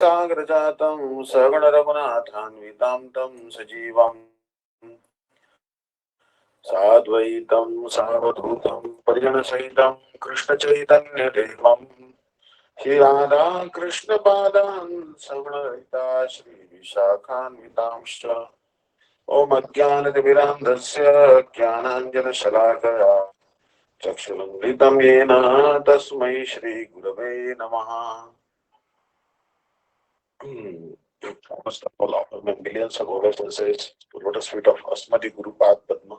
साग्रजातं सगण रघुनाथान्वितां तं सजीवं साद्वैतं सावधूतं परिजनसहितं कृष्णचैतन्यदेवं श्रीराधा कृष्णपादान् सगणरहिता श्रीविशाखान्वितांश्च ॐ अज्ञानतिमिरान्धस्य ज्ञानाञ्जनशलाकया चक्षुरुन्मिलितं येन तस्मै श्रीगुरवे नमः। Almost all of millions of obeisance to lotus feet of Asmati Guru Pad Padma.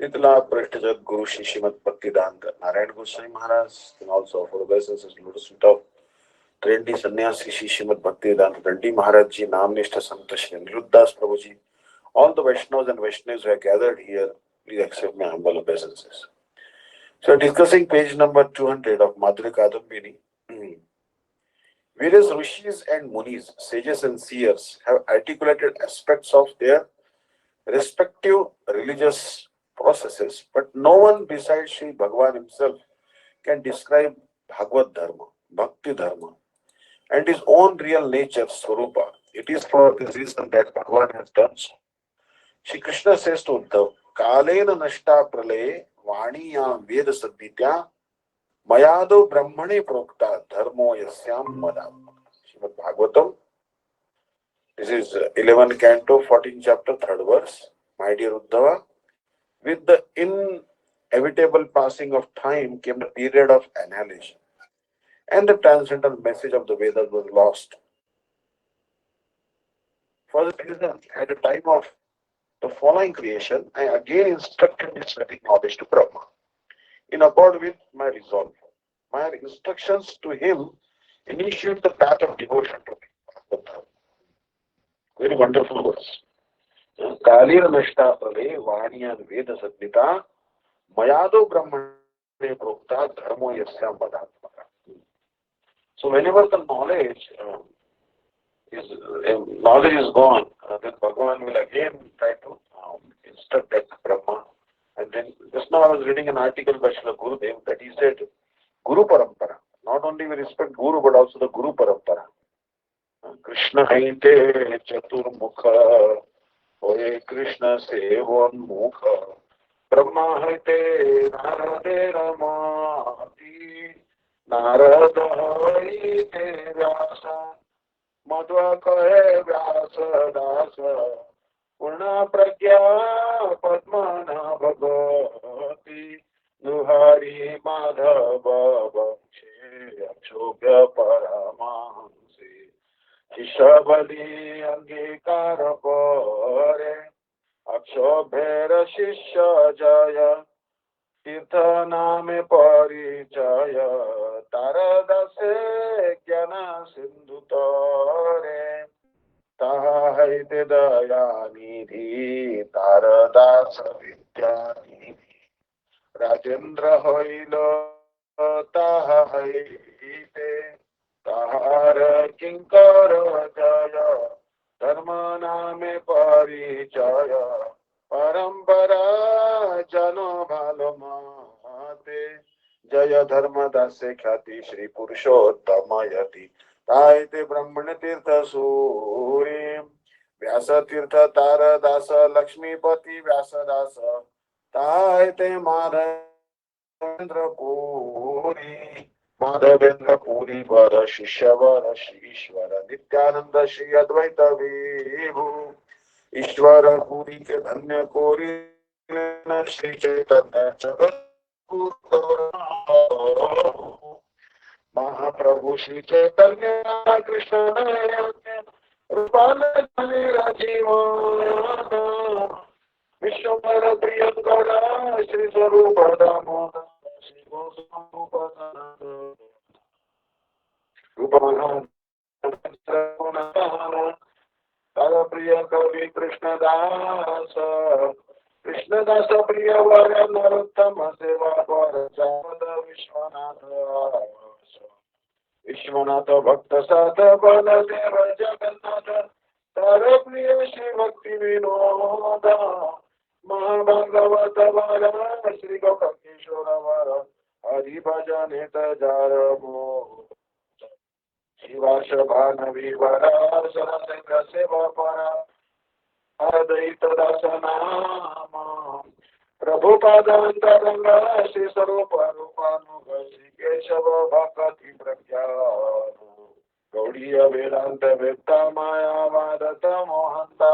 Nitla Prashtajat Guru Shishimat Bhaktivedanta Narayan Goswami Maharaj, and also offer obeisances to lotus feet of Trendi Sannyasi Shishimat Bhaktivedanta Dandi Maharaj Ji, Namnishta Sant Shri Aniruddhas Prabhu Ji. All the Vaishnavas and Vaishnavas who are gathered here, please accept my humble obeisances. So, discussing page number 200 of Madhuri Kadambini. Various rishis and munis, sages and seers have articulated aspects of their respective religious processes, but no one besides Sri Bhagavan himself can describe Bhagavad Dharma, Bhakti Dharma, and his own real nature, Swarupa. It is for this reason that Bhagavan has done so. Shri Krishna says to Uddhav, Kalena Nashta Pralaye Vaniyam Veda Sadhitya Mayado Brahmane Prokta Dharmo Yasyam Madam. Srimad Bhagavatam. This is 11 canto, 14 chapter, 3rd verse. My dear Uddhava, with the inevitable passing of time came the period of annihilation, and the transcendental message of the Vedas was lost. For this reason, at the time of the following creation, I again instructed this Vedic knowledge to Brahma, in accord with my resolve. My instructions to him initiate the path of devotion to me. Very wonderful verse. Kalir Nashta Prale Vaniyan Veda Sadnita Mayado Brahmane Prokta Dharmo Yasyam Badatmaka. So whenever the knowledge is gone, then Bhagavan will again try to instruct that Brahma. And then just now I was reading an article by Srila Gurudev that he said Guru Parampara. Not only we respect Guru but also the Guru Parampara. Krishna Hainte Chaturmukha Oye Krishna Sevonmukha Brahma Haite Narade Ramati Narada Haite Vyasa Madhva Kahe Vyasa Dasa Purna Pragya Padmana Bhagavati Nuhari Madhava Bhakshe Akshobhya Paramahansi Shishabali Angikara Pare Akshobhera Shisha Jaya Tirtha Name Parijaya Taradase Jnana Sindhu Tare Tahaite Daya Nidhi Taradasa Vidya Nidhi Rajendra Hoilo Tahaite Tahara Kinkara Jaya Dharma Name Parijaya Parampara Jano Bhalamate Jaya Dharma Dase Khyati Shri Purushottama Yati Taite Brahmana Tirtha Surim Vyasa Tirtha Tara Dasa Lakshmi Pati Vyasa Dasa Taite Madhavendra Puri Madhavendra Puri Vara Shishya Vara Shri Ishvara Nityananda Shri Advaita Vibhu Ishvara Puri ke Dhanya Kori Shri Chaitanya Jagat Mahaprabhu Shri Chaitanya Krishna Rupala Rajiva Vishwamara Priyangara Shri Sarupa Damoda Shri Goswarupa Rupamana Tara Priya Kavi Krishna Dasa Krishna Dasa Priya Vara Narottama Seva Vara Javada Vishwanatha Vishwanatha Bhakta Sata Baladeva Jagannatha Tara Priya Shri Bhakti Vinoda Mahabhagavata Vara Shri Gopakeshwara Vara Hari Bhajaneta Jaramo Shivashabhana Vivara Sarasanga Seva Advaita Dasanama Prabhupada Shri Sarupa Rupanuga Shri Keshava Bhakati Pragya Gaudiya Vedanta Vedta Maya Vadata Mohanta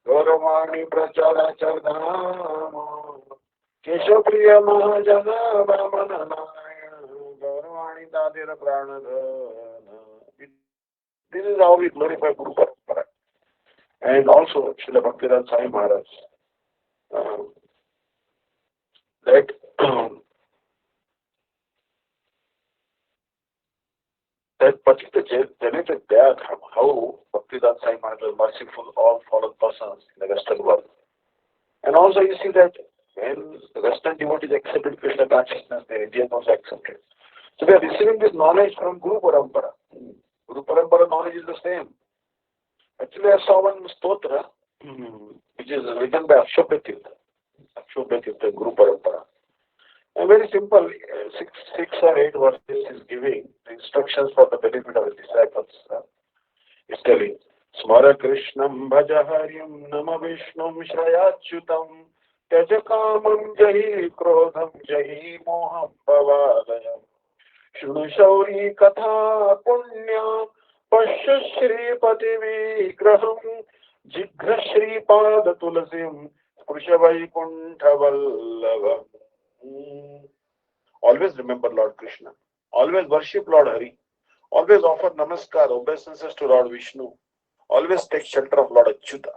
Gauravani Prachara Chardama Keshapriya Mahajana Brahmana Narayana Gauravani Tadira Pranadhana. This is how we glorify Guru Parampara. And also Srila Bhaktivedanta Swami Maharaj that that particular generated diagram how Bhaktivedanta Swami Maharaj was merciful all fallen persons in the Western world. And also you see that when the Western devotees accepted Krishna consciousness, the Indians also accepted. So we are receiving this knowledge from Guru Parampara. Guru Parampara knowledge is the same. Actually, I saw one stotra which is written by Akshobhyatirtha, Guru Parampara. And very simple, six or eight verses is giving instructions for the benefit of the disciples. It's telling, Smara Krishnam Bhaja Haryam Nama Vishnum Shrayachyutam Tyaja Kamam Jahi Krodham Jahi Moham Bhavadayam Shunu Shauri Katha Punya Pasha Shri Pati Vigraham Jighra Shri Pada Tulasim Sprusha Vaikuntha Vallavam. Always remember Lord Krishna. Always worship Lord Hari. Always offer namaskar, obeisances to Lord Vishnu. Always take shelter of Lord Achyuta.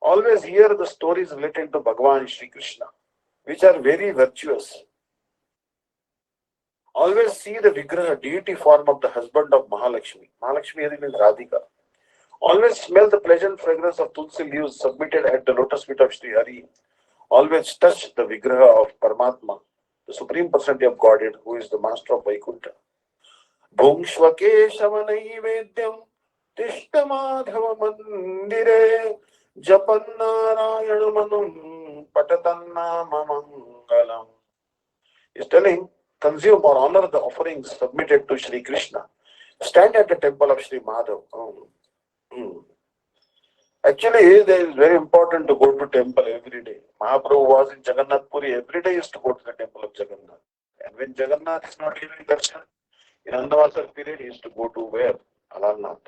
Always hear the stories related to Bhagavan Shri Krishna, which are very virtuous. Always see the Vigraha, deity form of the husband of Mahalakshmi. Mahalakshmi here is Radhika. Always smell the pleasant fragrance of Tulsi leaves submitted at the lotus feet of Sri Hari. Always touch the Vigraha of Paramatma, the Supreme Personality of Godhead, who is the Master of Vaikuntha. Bhungshvake Shavanaivedyam Tishtamadhava Mandire Japannarayanam Patatannama Mangalam. Is telling, consume or honor the offerings submitted to Sri Krishna. Stand at the temple of Sri Madhav. Actually, it is very important to go to temple every day. Mahaprabhu was in Jagannath Puri. Every day he used to go to the temple of Jagannath. And when Jagannath is not giving darshan, in Andavasar period, he used to go to where? Alalnath.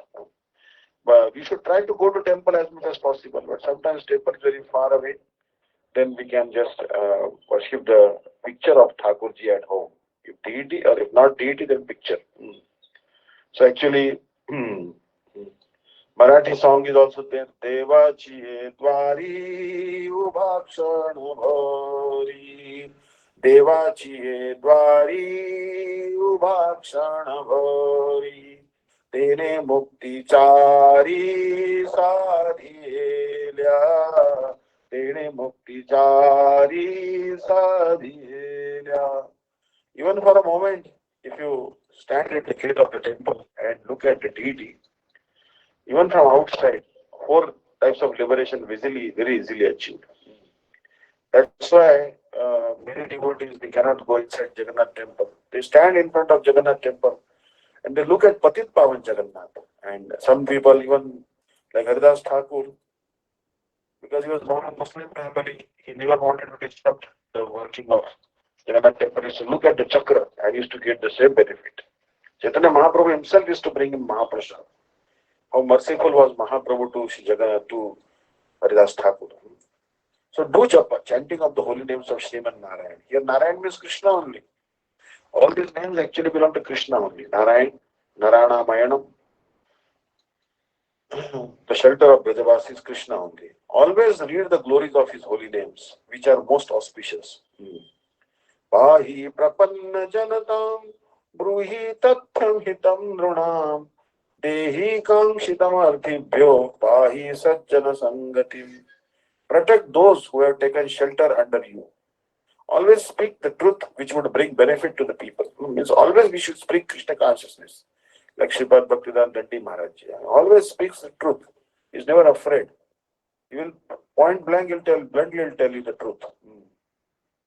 But we should try to go to temple as much as possible. But sometimes temple is very far away. Then we can just worship the picture of Thakurji at home. If deity or if not deity, then picture. So actually, Marathi song is also there. Devachi Dwari Ubhakshan Bhori. Devachi Dwari Ubhakshan Bhori. Tene Mukti Chari Sadhilya. Tene Mukti Chari Sadhilya. Even for a moment, if you stand at the gate of the temple and look at the deity, even from outside, four types of liberation very easily achieved. That's why many devotees, they cannot go inside Jagannath temple. They stand in front of Jagannath temple and they look at Patit Pavan Jagannath. And some people, even like Haridas Thakur, because he was born in Muslim family, he never wanted to disrupt the working of Jagannath temple. He used to look at the chakra and used to get the same benefit. Chaitanya Mahaprabhu himself used to bring him Mahaprasad. How merciful was Mahaprabhu to Jagannath, to Haridas Thakur. So do japa, chanting of the holy names of Sriman Narayan. Here Narayan means Krishna only. All these names actually belong to Krishna only. Narayan, Narayana, Mayanam. The shelter of Brajavasi is Krishna only. Always read the glories of his holy names, which are most auspicious. Pahi prapanna janatam bruhi tatham hitam nrunam dehi kamshitam arthibhyo pahi sajjana sangatim. Protect those who have taken shelter under you. Always speak the truth which would bring benefit to the people. Means always we should speak Krishna consciousness. Like Sripad Bhaktivedanta Dandi Maharaj. Always speaks the truth. He is never afraid. He will point blank, bluntly he'll tell you the truth.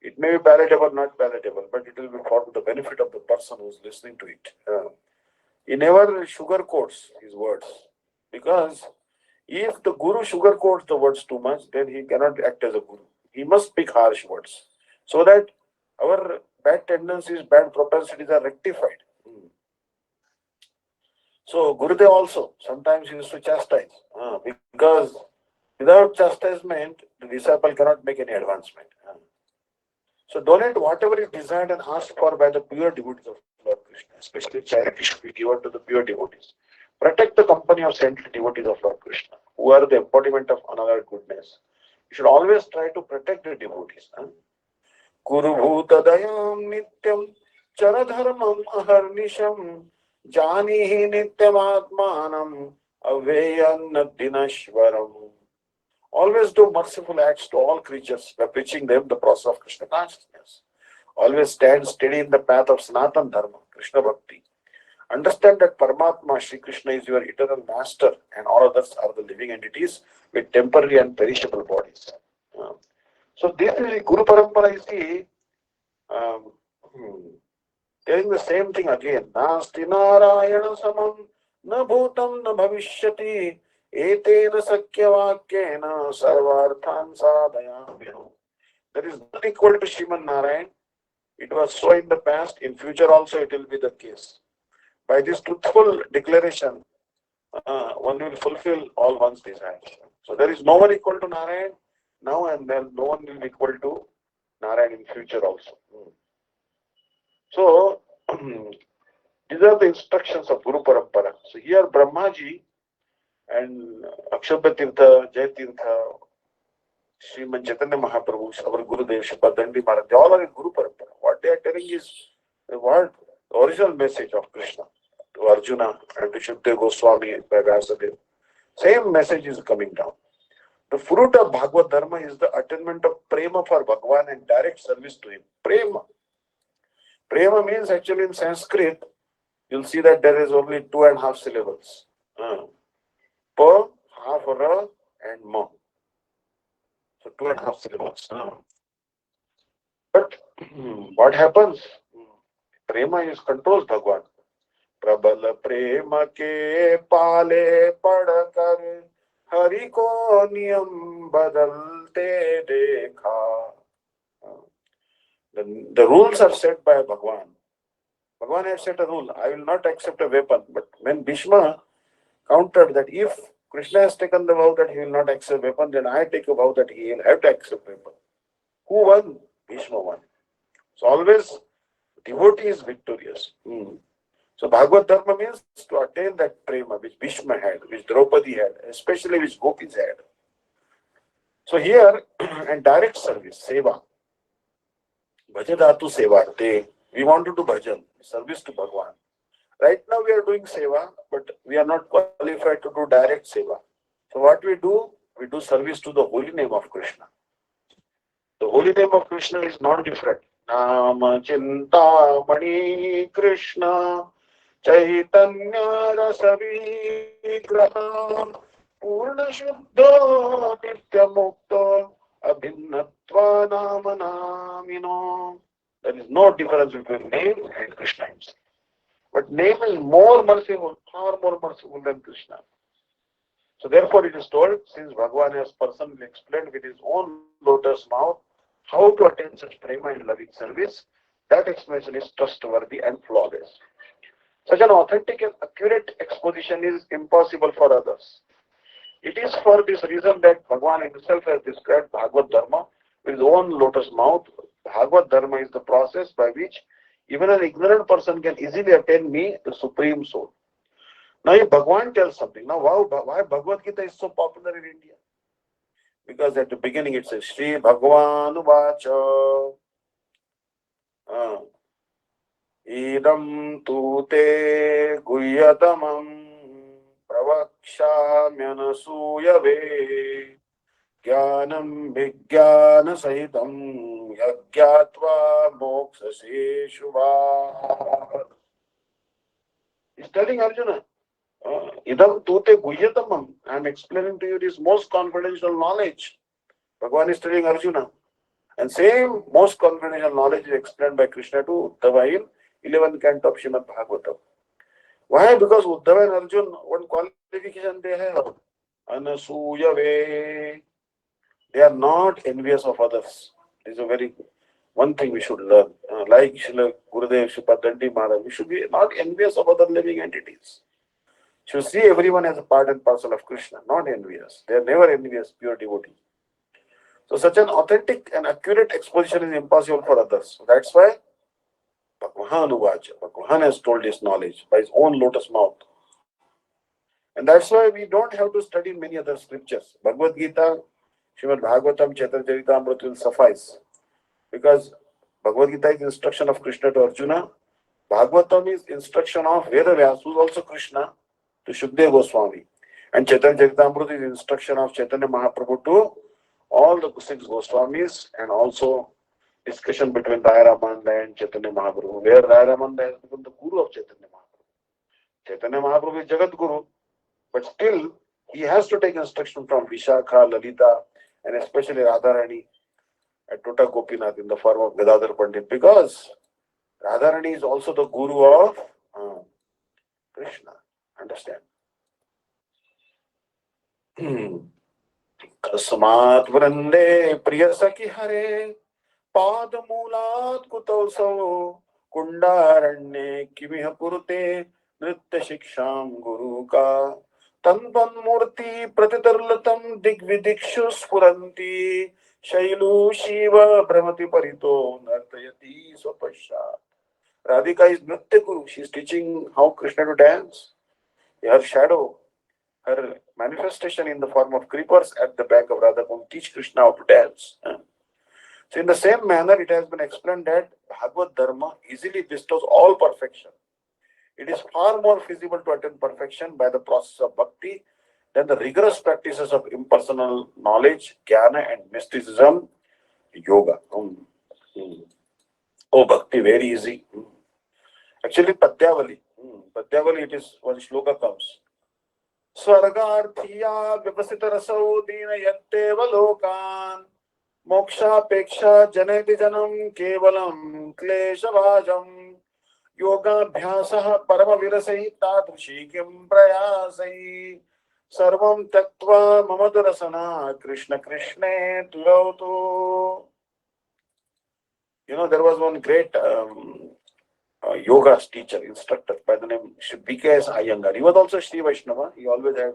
It may be palatable, not palatable, but it will be for the benefit of the person who is listening to it. He never sugarcoats his words, because if the guru sugarcoats the words too much, then he cannot act as a guru. He must speak harsh words so that our bad tendencies, bad propensities are rectified. So Gurudev also sometimes used to chastise, because without chastisement, the disciple cannot make any advancement. So donate whatever is desired and asked for by the pure devotees of Lord Krishna. Especially charity should be given to the pure devotees. Protect the company of saintly devotees of Lord Krishna, who are the embodiment of another goodness. You should always try to protect the devotees. Kuru bhuta dayam nityam charadharmam aharnisham janihi nityam atmanam aveyan dinashwaram. Always do merciful acts to all creatures by preaching them the process of Krishna consciousness. Always stand steady in the path of Sanatan Dharma, Krishna Bhakti. Understand that Paramatma, Shri Krishna, is your eternal master, and all others are the living entities with temporary and perishable bodies. So this is Guru Parampara, you see, um, telling the same thing again. Nasti Narayana Samam, na bhutam na bhavishyati, etena sakyavakyena sarvarthan sadayamino. There is none equal to Sriman Narayan. It was so in the past, in future also it will be the case. By this truthful declaration, one will fulfill all one's desires. So there is no one equal to Narayan now, and then no one will be equal to Narayan in future also. So these are the instructions of Guru Parampara. So here Brahmaji and Akshabha Tirtha, Jai Tirtha, Sriman Chaitanya Mahaprabhu, our Gurudev, Shabadandi Maharaj, they all are in Guru Parampara. What they are telling is the original message of Krishna to Arjuna and to Shukdev Goswami by Vyasadeva. Same message is coming down. The fruit of Bhagavad Dharma is the attainment of prema for Bhagwan and direct service to him. Prema. Prema means actually in Sanskrit, you'll see that there is only 2.5 syllables. Pa, half, ra, and ma. So 2.5 syllables. But what happens? Prema is controls Bhagwan. प्रबल प्रेम के पाले पढ़कर हरि को नियम बदलते देखा. The rules are set by Bhagwan. Bhagwan has set a rule. I will not accept a weapon. But when Bhishma countered that if Krishna has taken the vow that he will not accept weapon, then I take a vow that he will have to accept weapon. Who won? Bhishma won. So always devotee is victorious. So Bhagavad Dharma means to attain that prema which Bhishma had, which Draupadi had, especially which gopis had. So here, and direct service, seva. Bhajadatu sevarte. We want to do bhajan, service to Bhagwan. Right now we are doing seva, but we are not qualified to do direct seva. So what we do service to the holy name of Krishna. The holy name of Krishna is not different. Nama Chinta Mani Krishna Chaitanya Rasavigraha Purna Shuddha Nitya Mukta Abhinnatva Nama Namino. There is no difference between name and Krishna himself. But name is more merciful, far more merciful than Krishna. So therefore it is told, since Bhagavan has personally explained with his own lotus mouth how to attain such prema and loving service, that explanation is trustworthy and flawless. Such an authentic and accurate exposition is impossible for others. It is for this reason that Bhagavan himself has described Bhagavad Dharma with his own lotus mouth. Bhagavad Dharma is the process by which even an ignorant person can easily attain me, the Supreme Soul. Now if Bhagavan tells something, now why Bhagavad Gita is so popular in India? Because at the beginning it says, Shri Bhagavan Vacha Idam tu te guhyatamam pravakshamyanasuyave Jnanam Vijnana Sahitam Yagyatva Mokshase Shubha. He's telling Arjuna, Idam Tute Guhyatamam. I am explaining to you this most confidential knowledge. Bhagavan is telling Arjuna. And same most confidential knowledge is explained by Krishna to Dava in 11th canto of Srimad Bhagavatam. Why? Because Uddhava and Arjun, one qualification they have. Anasuya way. They are not envious of others. This is a very one thing we should learn. Like Srila Gurudev Sripadandi Maharaj, we should be not envious of other living entities. Should see everyone as a part and parcel of Krishna, not envious. They are never envious, pure devotee. So such an authentic and accurate exposition is impossible for others. So that's why Bhagwan has told his knowledge by his own lotus mouth. And that's why we don't have to study many other scriptures. Bhagavad Gita, Srimad Bhagavatam, Chaitanya Charitamrita will suffice. Because Bhagavad Gita is instruction of Krishna to Arjuna. Bhagavatam is instruction of Vedavyas, who is also Krishna, to Shukdev Goswami. And Chaitanya Charitamrita is instruction of Chaitanya Mahaprabhu to all the six Goswamis, and also discussion between Rai Ramananda and Chaitanya Mahaprabhu, where Rai Ramananda has become the guru of Chaitanya Mahaprabhu. Chaitanya Mahaprabhu is Jagat Guru, but still he has to take instruction from Vishakha, Lalita, and especially Radharani and Tota Gopinath in the form of Gadadhar Pandit, because Radharani is also the guru of Krishna. Understand? Kasmat vrande priya saki hare पाद मूलात कुतोसो कुंडारण्ये किमिह पुरुते नृत्य शिक्षां गुरु का तन्वन्मूर्ति प्रतितर्लतम दिग्विदिक्षु स्फुरन्ति Shailu Shiv भ्रमति परितो नर्तयति स्वपश्चात्. Radhika is Nritya Guru. She is teaching how Krishna to dance. Her shadow, her manifestation in the form of creepers at the back of Radha Kund teach Krishna how to dance. So in the same manner, it has been explained that Bhagavad Dharma easily bestows all perfection. It is far more feasible to attain perfection by the process of bhakti than the rigorous practices of impersonal knowledge, jnana and mysticism, yoga. Oh, bhakti, very easy. Actually, Padyavali. Padyavali, it is one shloka comes. Swargarthiya vipasita rasau dina yatteva lokan मोक्षापेक्षा जनयति जनं केवलं क्लेशभाजं योगाभ्यासः परमविरसैः तादृशी किं प्रयासैः सर्वं त्यक्त्वा मम दुरसना कृष्ण कृष्णे तुलौतु. You know, there was one great yoga teacher, instructor by the name BKS Iyengar. He was also Sri Vaishnava. He always had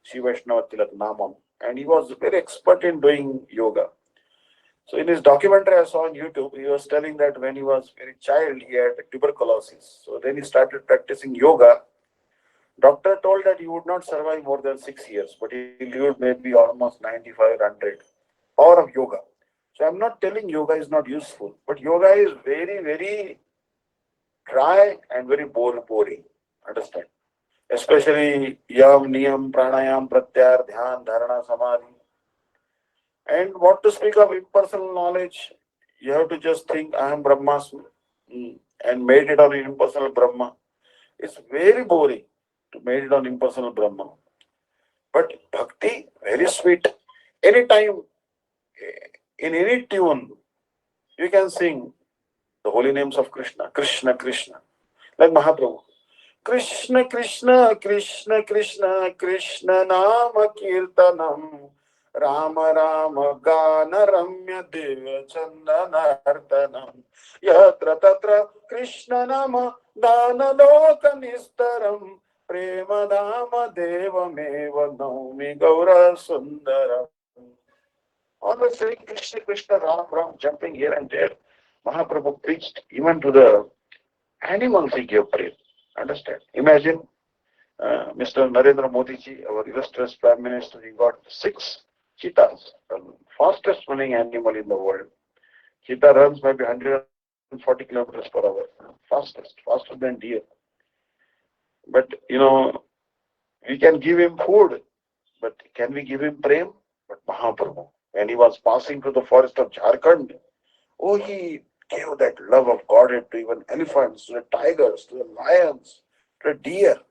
Sri Vaishnava Tilak Namam, and he was very expert in doing yoga. So in his documentary I saw on YouTube, he was telling that when he was very child, he had tuberculosis. So then he started practicing yoga. Doctor told that he would not survive more than 6 years, but he lived maybe almost 95, 100. Power of yoga. So I'm not telling yoga is not useful, but yoga is very, very dry and very boring. Understand? Especially yam, niyam, pranayam, pratyahar, dhyan, dharana, samadhi. And what to speak of impersonal knowledge? You have to just think, I am Brahmasmi, and meditate on impersonal Brahma. It's very boring to meditate on impersonal Brahma. But bhakti, very sweet. Anytime, in any tune, you can sing the holy names of Krishna, Krishna, Krishna. Like Mahaprabhu. Krishna, Krishna, Krishna, Krishna, Krishna, Nama Kirtanam. Rama Rama Gana Ramya Deva Chandanartanam Yatra Tatra Krishna Nama Dana Loka Nistaram Prema Dama Deva Meva Naumi Gaura Sundaram. Always saying Krishna Krishna Ram Ram, jumping here and there. Mahaprabhu preached even to the animals he gave praise. Understand? Imagine Mr. Narendra Modi ji, our illustrious Prime Minister, he got 6 cheetahs, the fastest running animal in the world. Cheetah runs maybe 140 kilometers per hour. Faster than deer. But, we can give him food, but can we give him prem? But Mahaprabhu, when he was passing through the forest of Jharkhand, he gave that love of Godhead to even elephants, to the tigers, to the lions, to the deer.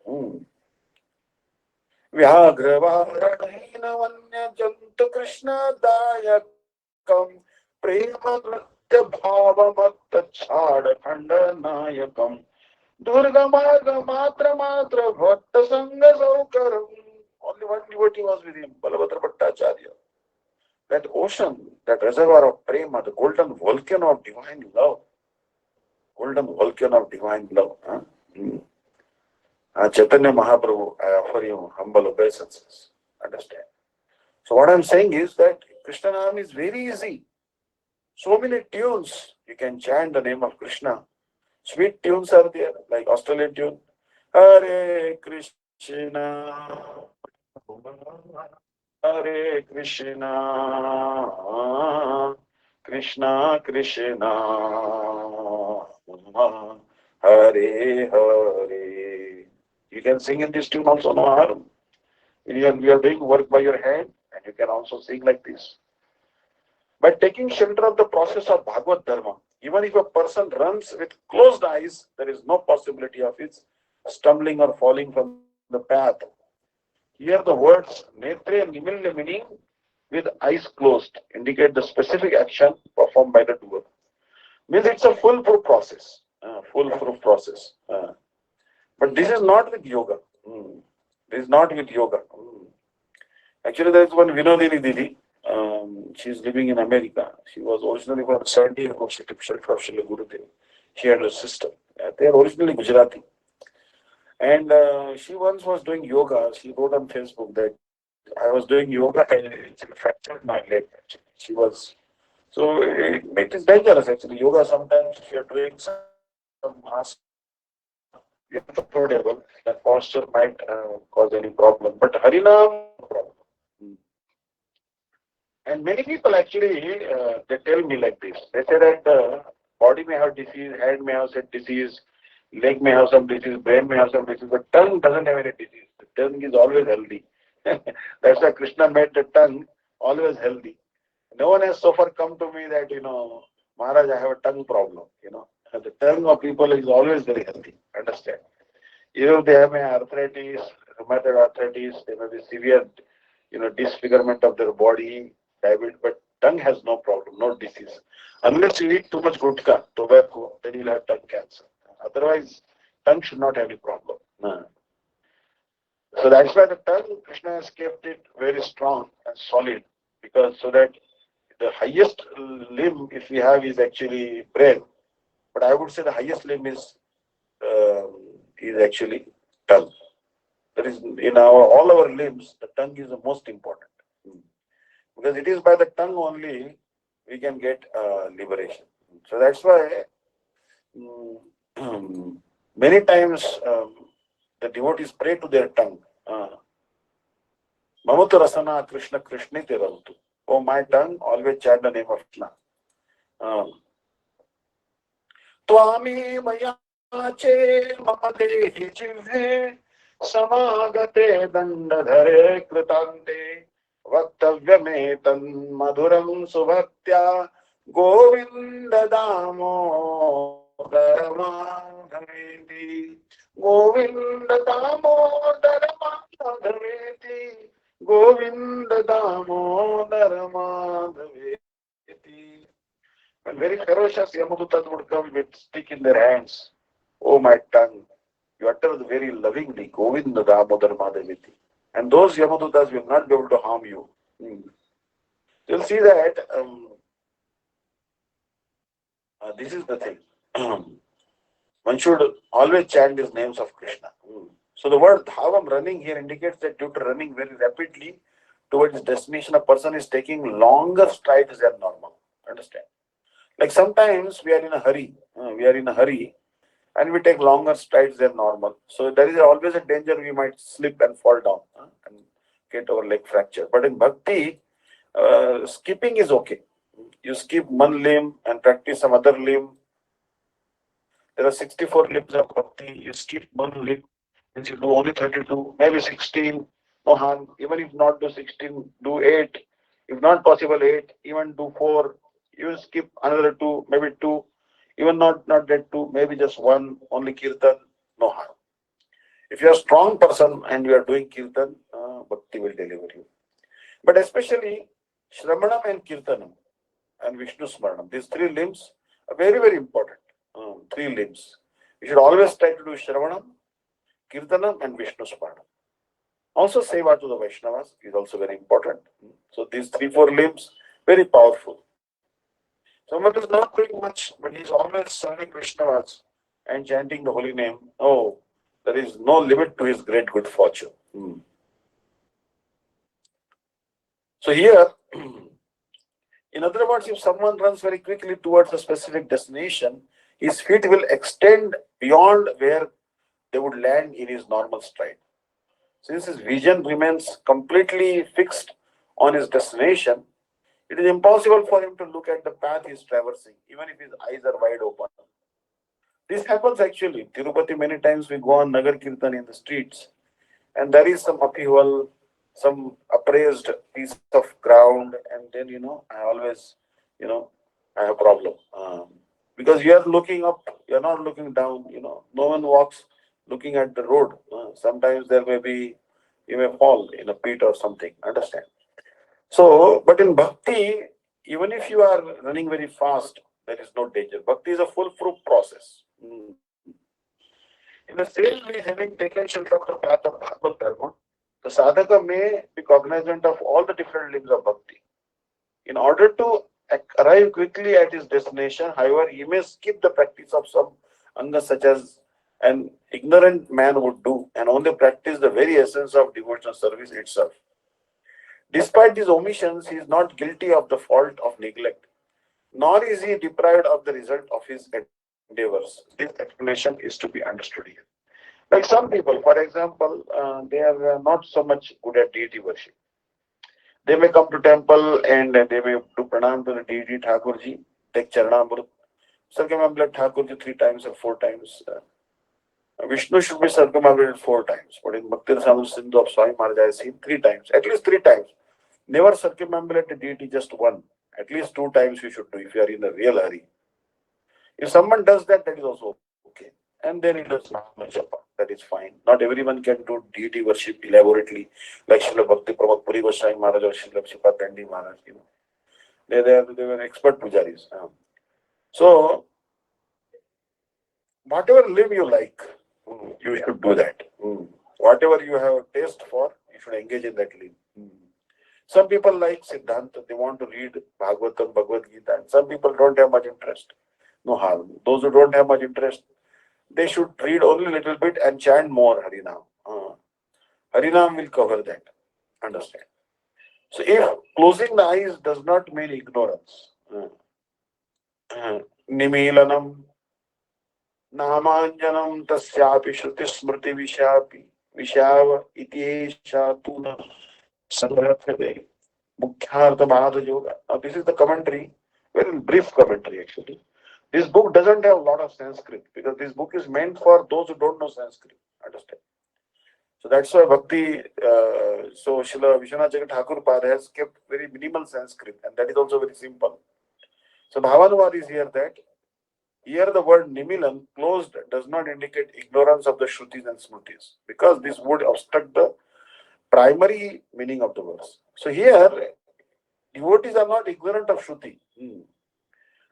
व्याघ्रवारणेन वन्यजन्तु कृष्णदायकम् प्रेम नृत्य भावमत्तच्छाडखण्डनायकम् Durga Marga Matra Matra Bhatta Sangha Saukaram. Only one devotee was with him, Balabhadra Bhattacharya. That ocean, that reservoir of prema, the golden volcano of divine love, golden volcano of divine love. Huh? Mm. Chaitanya Mahaprabhu, I offer you humble obeisances. Understand? So what I'm saying is that Krishna Nam is very easy. So many tunes you can chant the name of Krishna. Sweet tunes are there, like Australian tune. Hare Krishna, Hare Krishna, Krishna Krishna, Hare Hare. You can sing in this tune also, no harm. You are doing work by your hand, and you can also sing like this. By taking shelter of the process of Bhagavad Dharma, even if a person runs with closed eyes, there is no possibility of his stumbling or falling from the path. Here the words netre and nimilya meaning with eyes closed indicate the specific action performed by the doer. Means it's a foolproof process. Foolproof process. But this is not with yoga. This is not with yoga. Actually, there is one Vinodini Didi. She's living in America. She was originally from San Diego, she took shelter of Srila Gurudev. She and her sister. They are originally Gujarati. And she once was doing yoga. She wrote on Facebook that I was doing yoga and it fractured my leg. Actually. She was. So it is dangerous actually. Yoga sometimes if you are doing some asana, you are not comfortable, that posture might cause any problem. But Harinam, no problem. Hmm. And many people actually, they tell me like this. They say that body may have disease, head may have some disease, leg may have some disease, brain may have some disease, but tongue doesn't have any disease. The tongue is always healthy. That's why Krishna made the tongue always healthy. No one has so far come to me that, Maharaj, I have a tongue problem. The tongue of people is always very healthy. Understand? Even if they have arthritis, rheumatoid arthritis, they may be severe, disfigurement of their body, diabetes, but tongue has no problem, no disease. Unless you eat too much gutka, tobacco, then you'll have tongue cancer. Otherwise, tongue should not have any problem. No. So that's why the tongue, Krishna has kept it very strong and solid, because so that the highest limb, if we have, is actually brain. But I would say the highest limb is actually tongue. That is in all our limbs, the tongue is the most important. Because it is by the tongue only we can get liberation. So that's why many times the devotees pray to their tongue. Mamatu rasana Krishna Krishna Ravatu. Oh, my tongue, always chant the name of Krishna. Twami mayache madehi jivhe samagate dandadhare krutante vaktavyametan madhuram subhatya govinda damodaramagaveti govinda damodaramagaveti govinda damodaramagaveti. When very ferocious Yamadutas would come with stick in their hands, oh my tongue, you utter the very lovingly, Govinda Damodar Madhaviti. And those Yamadutas will not be able to harm you. You'll see that this is the thing. One should always chant these names of Krishna. So the word dhavam, running, here indicates that due to running very rapidly towards his destination, a person is taking longer strides than normal. Understand? Like sometimes we are in a hurry. And we take longer strides than normal. So there is always a danger we might slip and fall down and get our leg fractured. But in bhakti, skipping is okay. You skip one limb and practice some other limb. There are 64 limbs of bhakti. You skip one limb, means you do only 32, maybe 16. No harm. Even if not do 16, do 8. If not possible 8, even do 4. You skip another 2, maybe 2. Even not that 2, maybe just 1, only kirtan, no harm. If you are a strong person and you are doing kirtan, bhakti will deliver you. But especially Shramanam and Kirtanam and Vishnu Smaranam, these 3 limbs are very, very important. 3 limbs. You should always try to do Shravanam, Kirtanam, and Vishnu Smarana. Also, Seva to the Vaishnavas is also very important. So, these 3-4 limbs, very powerful. Someone is not doing much, but he is always serving Vaishnavas and chanting the holy name. Oh, there is no limit to his great good fortune. So, here, in other words, if someone runs very quickly towards a specific destination, his feet will extend beyond where they would land in his normal stride. Since his vision remains completely fixed on his destination, it is impossible for him to look at the path he is traversing, even if his eyes are wide open. This happens actually. In Tirupati, many times we go on Nagar Kirtan in the streets, and there is some upheaval, some appraised piece of ground, and then I always, you know, I have a problem because you are looking up, you are not looking down. No one walks looking at the road. Sometimes there may be, you may fall in a pit or something. Understand? So, but in bhakti, even if you are running very fast, there is no danger. Bhakti is a full-proof process. In the same way, having taken shelter of the path of Bhagavad Dharma, the sadhaka may be cognizant of all the different limbs of bhakti. In order to arrive quickly at his destination, however, he may skip the practice of some angas such as an ignorant man would do and only practice the very essence of devotional service itself. Despite these omissions, he is not guilty of the fault of neglect, nor is he deprived of the result of his endeavors. This explanation is to be understood here. Like some people, for example, they are not so much good at deity worship. They may come to temple and they may do pranam to the deity Thakurji, take Charanamrut, circumambulate Thakurji 3 times or 4 times. Vishnu should be circumambulated 4 times, but in Bhakti Rasamrita Sindhu of Swami Maharaj, I have seen 3 times, at least 3 times. Never circumambulate the deity just one. At least 2 times you should do if you are in a real hurry. If someone does that, that is also okay. And then he does Nama Japa. That is fine. Not everyone can do deity worship elaborately, like Srila Bhakti Pramod Puri Goswami Maharaj or Srila Shipa Tandi Maharaj. They were expert pujaris. So, whatever limb you like, you should do that. Whatever you have taste for, you should engage in that limb. Some people like Siddhanta, they want to read Bhagavatam, Bhagavad Gita, and some people don't have much interest. No harm. Those who don't have much interest, they should read only a little bit and chant more Harinam. Harinam will cover that. Understand? So if closing the eyes does not mean ignorance, Nimilanam, Namanjanam, Tasyapi, Shruti Smriti Vishapi, Vishava, Ityesha, Tuna, Sangrathade, Mukhyartha Bhada Yoga. Now this is the commentary, very brief commentary actually. This book doesn't have a lot of Sanskrit because this book is meant for those who don't know Sanskrit. Understand? So that's why Bhakti, so Srila Vishwanath Jagat Thakur Pad has kept very minimal Sanskrit, and that is also very simple. So Bhavanumad is here that here the word Nimilan, closed, does not indicate ignorance of the Shrutis and Smritis because this would obstruct the primary meaning of the verse. So here, devotees are not ignorant of Shruti.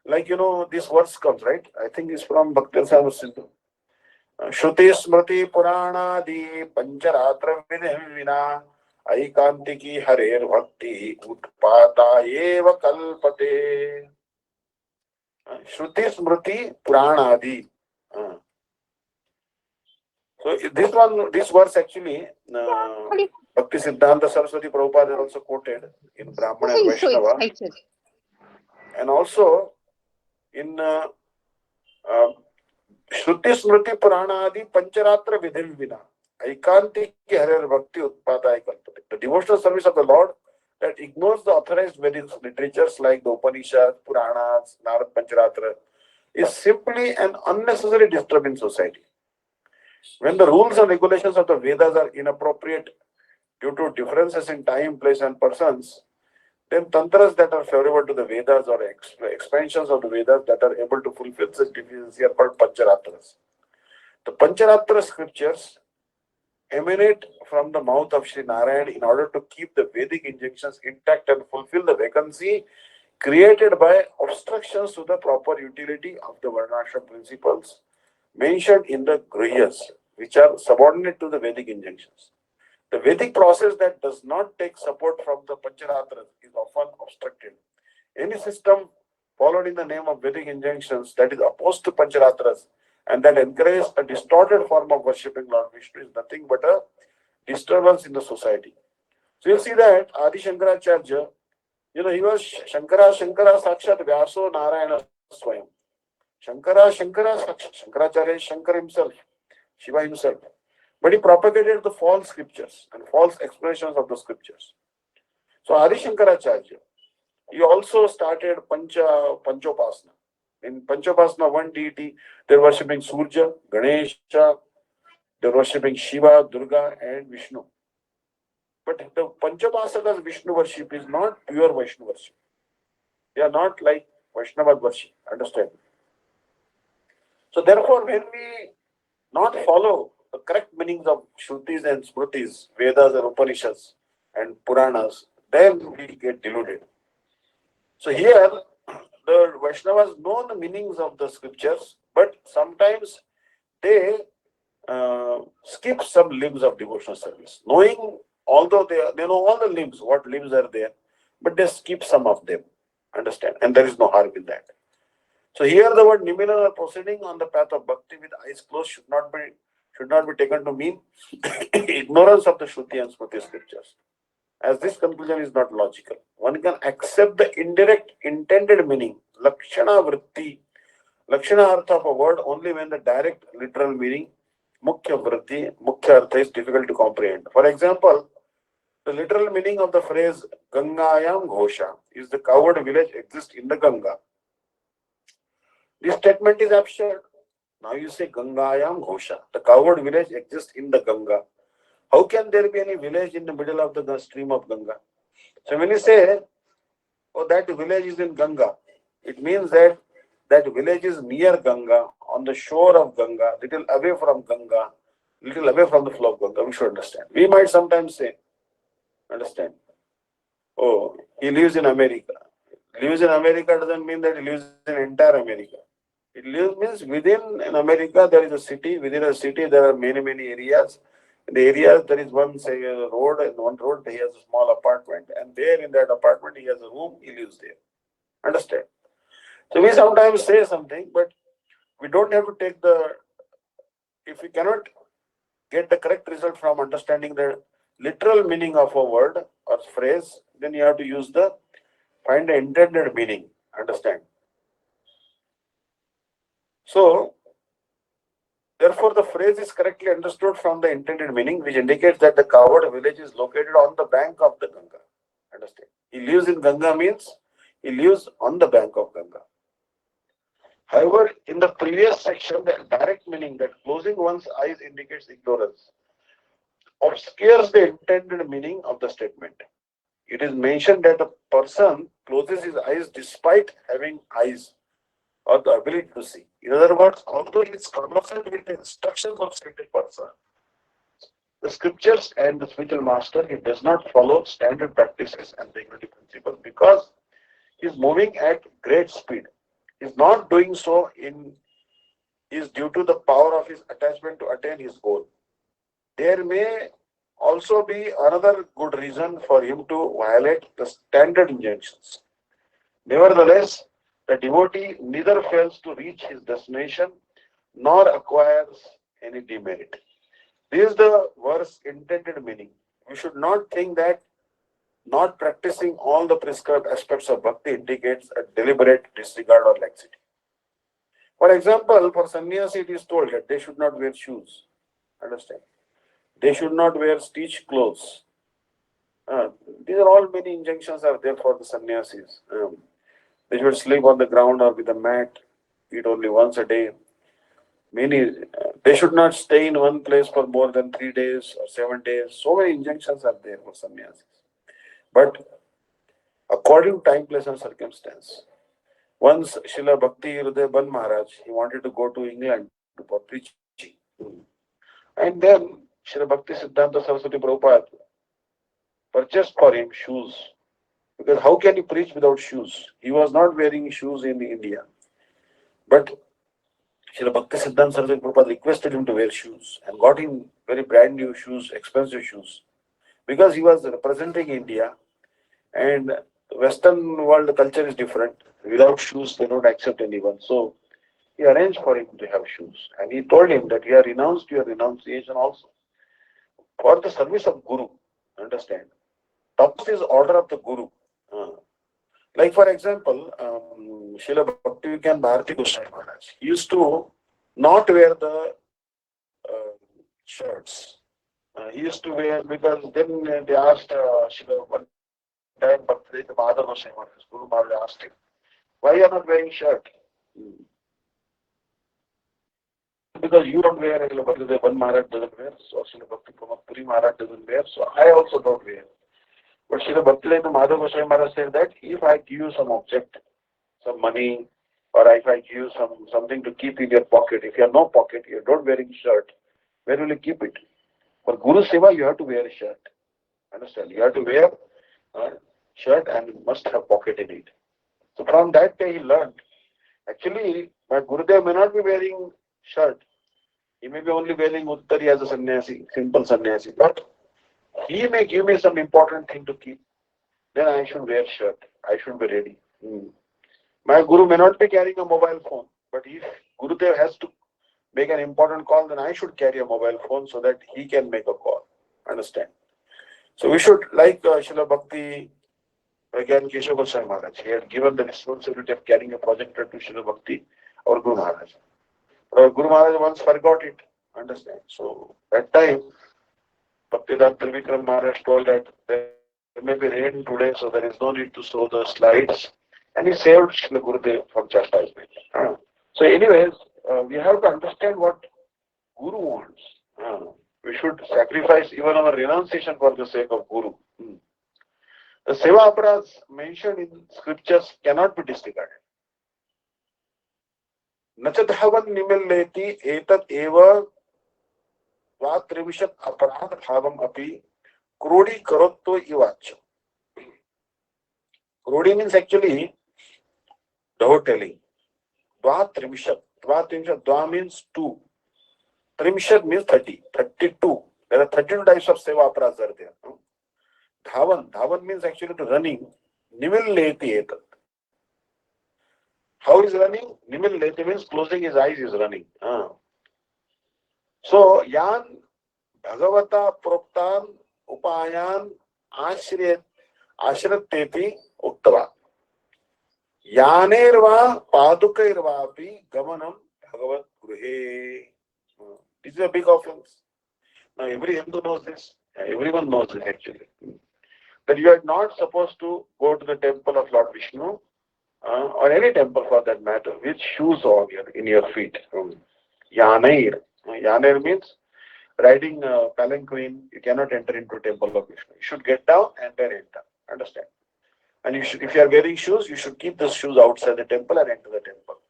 Like, this verse comes, right? I think it's from Bhakti Rasamrita Sindhu. Shruti Smriti Puranadi Pancharatra Vina Aikantiki Harer Bhakti Utpata Eva Kalpate. Shruti Smriti Puranadi. So this verse actually, Bhakti Siddhanta Saraswati Prabhupada is also quoted in Brahmana and Vaishnava. And also in Shruti Smriti Puranadi Pancharatra Vidhim Vina Aikantiki Harer Bhakti Utpata Kalpate. The devotional service of the Lord that ignores the authorized Vedic literatures like the Upanishads, Puranas, Narad Pancharatra is simply an unnecessary disturb in society. When the rules and regulations of the Vedas are inappropriate due to differences in time, place, and persons, then tantras that are favorable to the Vedas or expansions of the Vedas that are able to fulfill such deficiency are called Pancharatras. The Pancharatra scriptures emanate from the mouth of Sri Narayan in order to keep the Vedic injunctions intact and fulfill the vacancy created by obstructions to the proper utility of the Varnashram principles mentioned in the Grihas, which are subordinate to the Vedic injunctions. The Vedic process that does not take support from the Pancharatras is often obstructed. Any system followed in the name of Vedic injunctions that is opposed to Pancharatras and that encourages a distorted form of worshipping Lord Vishnu is nothing but a disturbance in the society. So you see that Adi Shankaracharya, he was Shankara Sakshat Vyaso Narayana Swayam. Shankaracharya is Shankar himself, Shiva himself. But he propagated the false scriptures and false explanations of the scriptures. So Adi Shankaracharya, he also started Panchopasana. In Panchopasana, one deity, they're worshipping Surya, Ganesha, they're worshipping Shiva, Durga, and Vishnu. But the Panchopasana's Vishnu worship is not pure Vishnu worship. They are not like Vaishnava worship. Understand? So therefore, when we not follow the correct meanings of Shrutis and Smritis, Vedas and Upanishads and Puranas, then we get deluded. So here, the Vaishnavas know the meanings of the scriptures, but sometimes they skip some limbs of devotional service, knowing, although they know all the limbs, what limbs are there, but they skip some of them. Understand? And there is no harm in that. So here the word Nimilan, proceeding on the path of bhakti with eyes closed, should not be taken to mean ignorance of the Shruti and Smriti scriptures, as this conclusion is not logical. One can accept the indirect intended meaning, Lakshana Vritti, Lakshana Artha of a word only when the direct literal meaning, Mukhya Vritti, Mukhya Artha is difficult to comprehend. For example, the literal meaning of the phrase Gangayam Ghosha is the coward village exists in the Ganga. This statement is absurd. Now you say Gangayam Ghosha, the coward village exists in the Ganga. How can there be any village in the middle of the stream of Ganga? So when you say, oh, that village is in Ganga, it means that that village is near Ganga, on the shore of Ganga, little away from Ganga, little away from the flow of Ganga. We should understand. We might sometimes say, understand, oh, he lives in America. Lives in America doesn't mean that he lives in entire America. It means within in America there is a city. Within a city there are many areas. In the areas there is one, say, a road, and one road he has a small apartment, and there in that apartment he has a room. He lives there. Understand? So we sometimes say something, but we don't have to take the. If we cannot get the correct result from understanding the literal meaning of a word or phrase, then you have to use find the intended meaning. Understand? So, therefore, the phrase is correctly understood from the intended meaning, which indicates that the covered village is located on the bank of the Ganga. Understand? He lives in Ganga means he lives on the bank of Ganga. However, in the previous section, the direct meaning that closing one's eyes indicates ignorance obscures the intended meaning of the statement. It is mentioned that a person closes his eyes despite having eyes or the ability to see. In other words, although he is conversant with the instructions of stated person, the scriptures and the spiritual master, he does not follow standard practices and the equity principle because he is moving at great speed. He is not doing so is due to the power of his attachment to attain his goal. There may also be another good reason for him to violate the standard injunctions. Nevertheless, the devotee neither fails to reach his destination nor acquires any demerit. This is the verse intended meaning. We should not think that not practicing all the prescribed aspects of bhakti indicates a deliberate disregard or laxity. For example, for sannyasi it is told that they should not wear shoes. Understand? They should not wear stitched clothes. These are all many injunctions are there for the sannyasis. They should sleep on the ground or with a mat, eat only once a day. They should not stay in one place for more than 3 days or 7 days. So many injunctions are there for sannyasis. But according to time, place, and circumstance, once Srila Bhakti Hriday Ban Maharaj, he wanted to go to England for preaching. And then Srila Bhakti Siddhanta Saraswati Prabhupada purchased for him shoes. Because how can he preach without shoes? He was not wearing shoes in India. But Srila Bhakti Siddhanta Saraswati Prabhupada requested him to wear shoes and got him very brand new shoes, expensive shoes, because he was representing India and Western world culture is different. Without shoes, they don't accept anyone. So he arranged for him to have shoes and he told him that you have renounced your renunciation also for the service of Guru. Understand? Tapas is order of the Guru. Uh, like for example, Srila Bhaktivedanta Bharati Goswami Maharaj used to not wear the shirts. He used to wear because then they asked Srila one time Bhaktivedanta Madhav Goswami Maharaj, Guru Maharaj asked him, why you are not wearing shirt? Hmm. Because you don't wear, Srila Bhaktivedanta Maharaj doesn't wear, so Srila Bhakti Puri Maharaj doesn't wear, so I also don't wear. But Srila Bhaktivedanta Madhav Goswami Maharaj said that if I give you some object, some money, or if I give you something to keep in your pocket, if you have no pocket, you don't wearing shirt, where will you keep it? For Guru Seva, you have to wear a shirt. Understand? You have to wear a shirt and must have pocket in it. So from that day he learned. Actually, my Gurudev may not be wearing shirt. He may be only wearing uttari as a sannyasi, simple sannyasi. But he may give me some important thing to keep. Then I should wear shirt. I should be ready. My Guru may not be carrying a mobile phone. But if Gurudev has to make an important call, then I should carry a mobile phone so that he can make a call. Understand? So we should, like Srila Bhakti Pragyan Keshav Goswami Maharaj, he had given the responsibility of carrying a projector to Srila Bhakti or Guru Maharaj. Guru Maharaj once forgot it. Understand? So that time, Bhaktivedanta Trivikram Maharaj told that there may be rain today, so there is no need to show the slides. And he saved Srila Gurudev from chastisement. So anyways, we have to understand what Guru wants. We should sacrifice even our renunciation for the sake of Guru. The Seva Aparas mentioned in scriptures cannot be disregarded. Nachadhavan nimilleti etat eva vatrivishat aparad bhavam api krodi karotto ivacha. Krodi means actually dove telling. Dvatrivishat. Dva means two. Trimshat means 30. 32. There are 32 types of Seva Aparas are there. Dhavan means actually to running. Nimilleti etat. How is running? Nimilleti means closing his eyes is running. So, yan bhagavata proktan upayan ashratteti uttava. Yanerva padukairvapi gamanam bhagavat gruhe. This is a big offense. Now, every Hindu knows this. Everyone knows this actually. That you are not supposed to go to the temple of Lord Vishnu or any temple for that matter with shoes on in your feet. Yanair. Yanair means riding a palanquin. You cannot enter into temple of Vishnu. You should get down and then enter. Understand? And you should, if you are wearing shoes, you should keep the shoes outside the temple and enter the temple.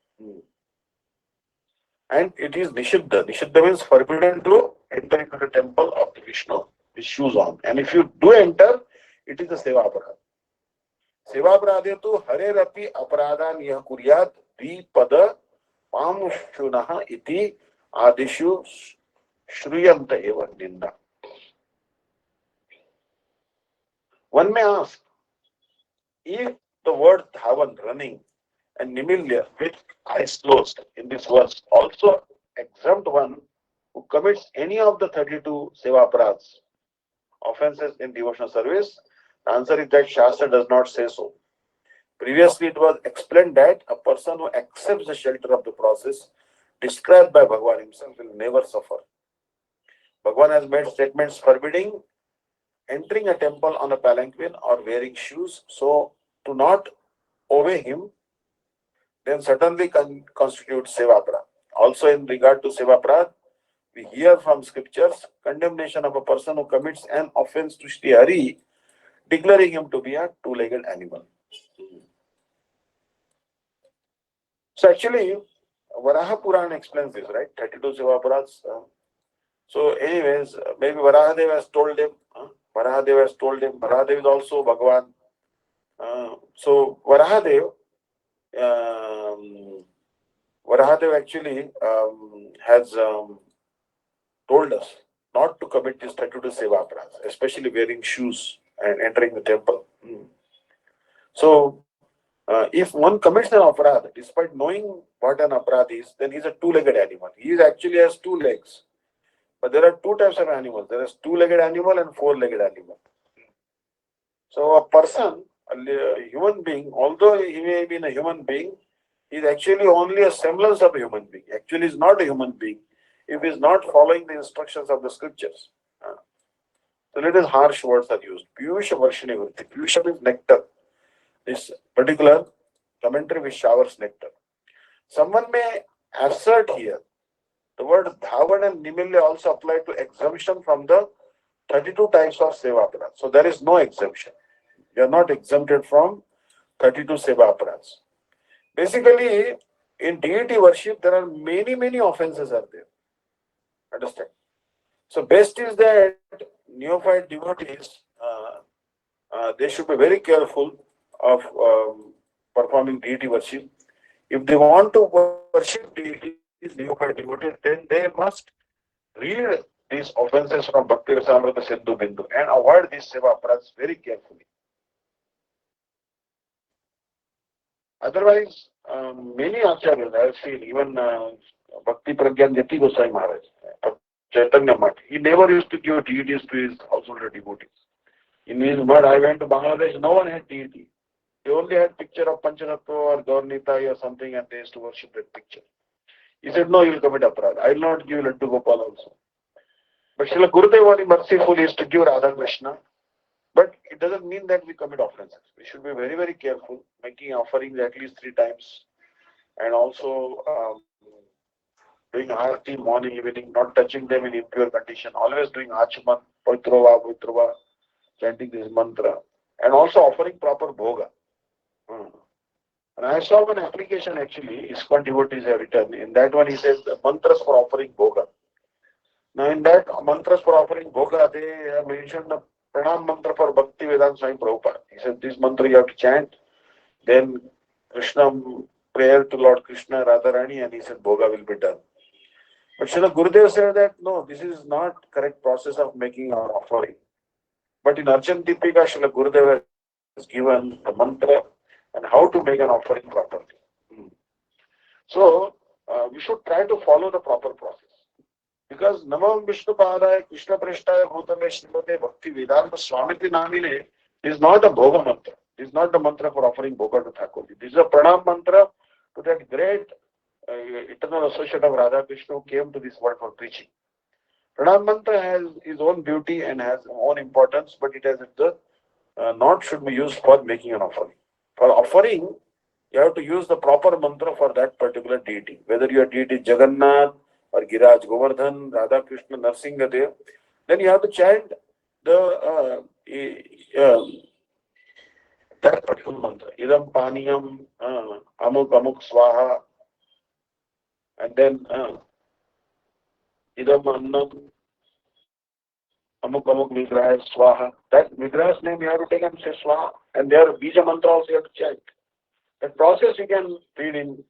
And it is Nishiddha. Nishiddha means forbidden to enter into the temple of the Vishnu with shoes on. And if you do enter, it is the Seva Aparad. Seva Aparade tu Harerapi Aparadan Yah Kuryat Dvipada Pamushunaha iti Adishu Shriyanta Eva Ninda. One may ask, if the word Dhavan, running, and Nimilya, with eyes closed in this verse, also exempt one who commits any of the 32 Seva Aparads, offenses in devotional service, the answer is that Shastra does not say so. Previously, it was explained that a person who accepts the shelter of the process described by Bhagavan himself will never suffer. Bhagavan has made statements forbidding entering a temple on a palanquin or wearing shoes. So, to not obey him, then certainly constitutes Seva Aparad. Also, in regard to Seva Aparad, we hear from scriptures condemnation of a person who commits an offense to Shri Hari, declaring him to be a two-legged animal. So actually, Varaha Purana explains this, right? 32 Seva Aparads. So anyways, maybe Varahadev has told him. Varahadev is also Bhagavan. So Varahadev Varahadev actually has told us not to commit these 32 seva aparadhas, especially wearing shoes and entering the temple. So, if one commits an aparadha, despite knowing what an aparadha is, then he's a two-legged animal. He actually has two legs. But there are two types of animals. There is two-legged animal and four-legged animal. So, a person, a human being, although he may be a human being, he is actually only a semblance of a human being. Actually, is not a human being if he is not following the instructions of the scriptures. So, little harsh words are used. Piyusha Varshini Vritti. Piyusha means nectar. This particular commentary which showers nectar. Someone may assert here the word Dhavan and Nimilya also apply to exemption from the 32 types of seva aparadhas. So there is no exemption. You are not exempted from 32 seva aparadhas. Basically, in deity worship, there are many offenses are there. Understand? So best is that neophyte devotees, they should be very careful of performing deity worship. If they want to worship deities, neophyte devotees, then they must read these offenses from Bhakti Rasamrita Sindhu Bindu and avoid these seva aparadhas very carefully. Otherwise, many acharyas I have seen, even Bhakti Pragyan Jati Goswami Maharaj, Chaitanya Math, he never used to give deities to his household devotees. In his mud, I went to Bangladesh, no one had deity. They only had picture of Panchatattva or Gaurnitai or something, and they used to worship that picture. He said, no, you will commit aparadha. I will not give Laddu Gopal also. But Srila Gurudev was merciful, is to give Radha Krishna. But it doesn't mean that we commit offenses. We should be very careful, making offerings at least 3 times, and also doing aarti morning, evening, not touching them in impure condition, always doing achaman, poitrova, chanting this mantra, and also offering proper bhoga. And I saw one application actually, ISKCON devotees have written. In that one, he says the mantras for offering bhoga. Now, in that mantras for offering bhoga, they have mentioned the pranam mantra for Bhakti Vedanta Swami Prabhupada. He said this mantra you have to chant, then Krishna prayer to Lord Krishna, Radharani, and he said bhoga will be done. But Srila Gurudev said that no, this is not correct process of making our offering. But in Arjan Deepika, Srila Gurudev has given the mantra and how to make an offering properly. So, we should try to follow the proper process. Because Namam Vishnu Padaya Krishna Prishtaya Bhutame Srimate Bhakti Vedanta Swamiti Namine is not a bhoga mantra. This is not the mantra for offering bhoga to Thakurji. This is a pranam mantra to that great eternal associate of Radha Krishna who came to this world for preaching. Pranam mantra has its own beauty and has its own importance, but it has the not should be used for making an offering. For offering, you have to use the proper mantra for that particular deity. Whether your deity is Jagannath or Giraj Govardhan, Radha Krishna, Narsingadev, then you have to chant the that particular mantra. Idam Paniyam Amuk Amuk Swaha, and then Idam Annam Amuk Amuk Vigraha Swaha. That Vigraha's name you have to take and say Swaha, and there Bija mantra also you have to chant. That process you can read in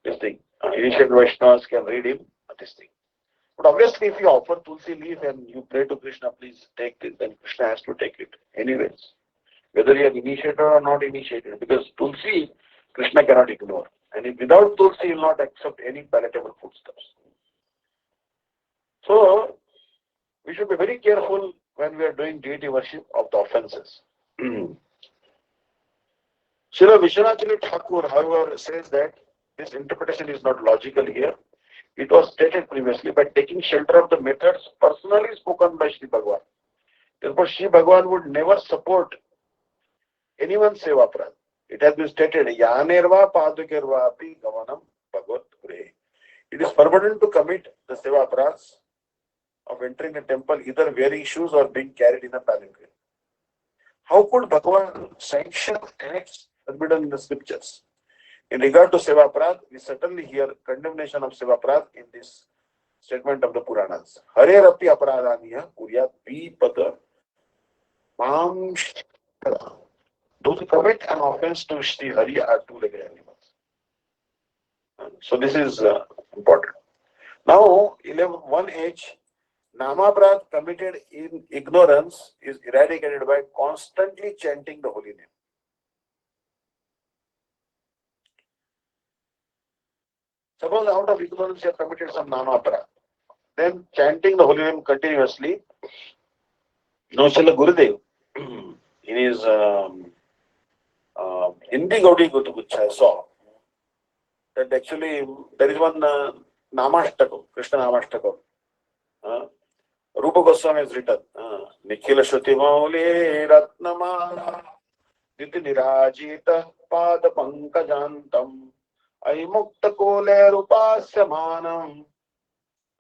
this thing. Initial Vaishnavas can read in this thing. But obviously, if you offer Tulsi leaf and you pray to Krishna, please take this, then Krishna has to take it anyways. Whether you are initiated or not initiated, because Tulsi, Krishna cannot ignore. And if without Tulsi, he will not accept any palatable foodstuffs. So, we should be very careful when we are doing deity worship of the offenses. Srila Vishwanath Thakur, however, says that this interpretation is not logical here. It was stated previously by taking shelter of the methods personally spoken by Sri Bhagavan. Therefore, Sri Bhagavan would never support anyone's seva aparadha. It has been stated, Yanerva Padukerva api gavanam bhagavat gure. It is forbidden to commit the seva aparadhas of entering a temple either wearing shoes or being carried in a palanquin. How could Bhagavan sanction acts forbidden in the scriptures? In regard to seva aparadha, we certainly hear condemnation of seva aparadha in this statement of the Puranas. Hare rapi aparadaniya kuryat vipada mam. Those who commit an offense to Sri Hari are two-legged animals. So this is important. Now, 1H, Namaprad committed in ignorance is eradicated by constantly chanting the holy name. Suppose out of ignorance you have committed some Namaprad, then chanting the holy name continuously. Srila Gurudev, in his Hindi Gaudi which I saw, that actually there is one Namastakam, Krishna Namastakam. Rupa Goswami has written, Nikhila Shruti Mauli Ratnamala Diti Nirajita Pada Pankajantam Aimukta Kole Rupasya Manam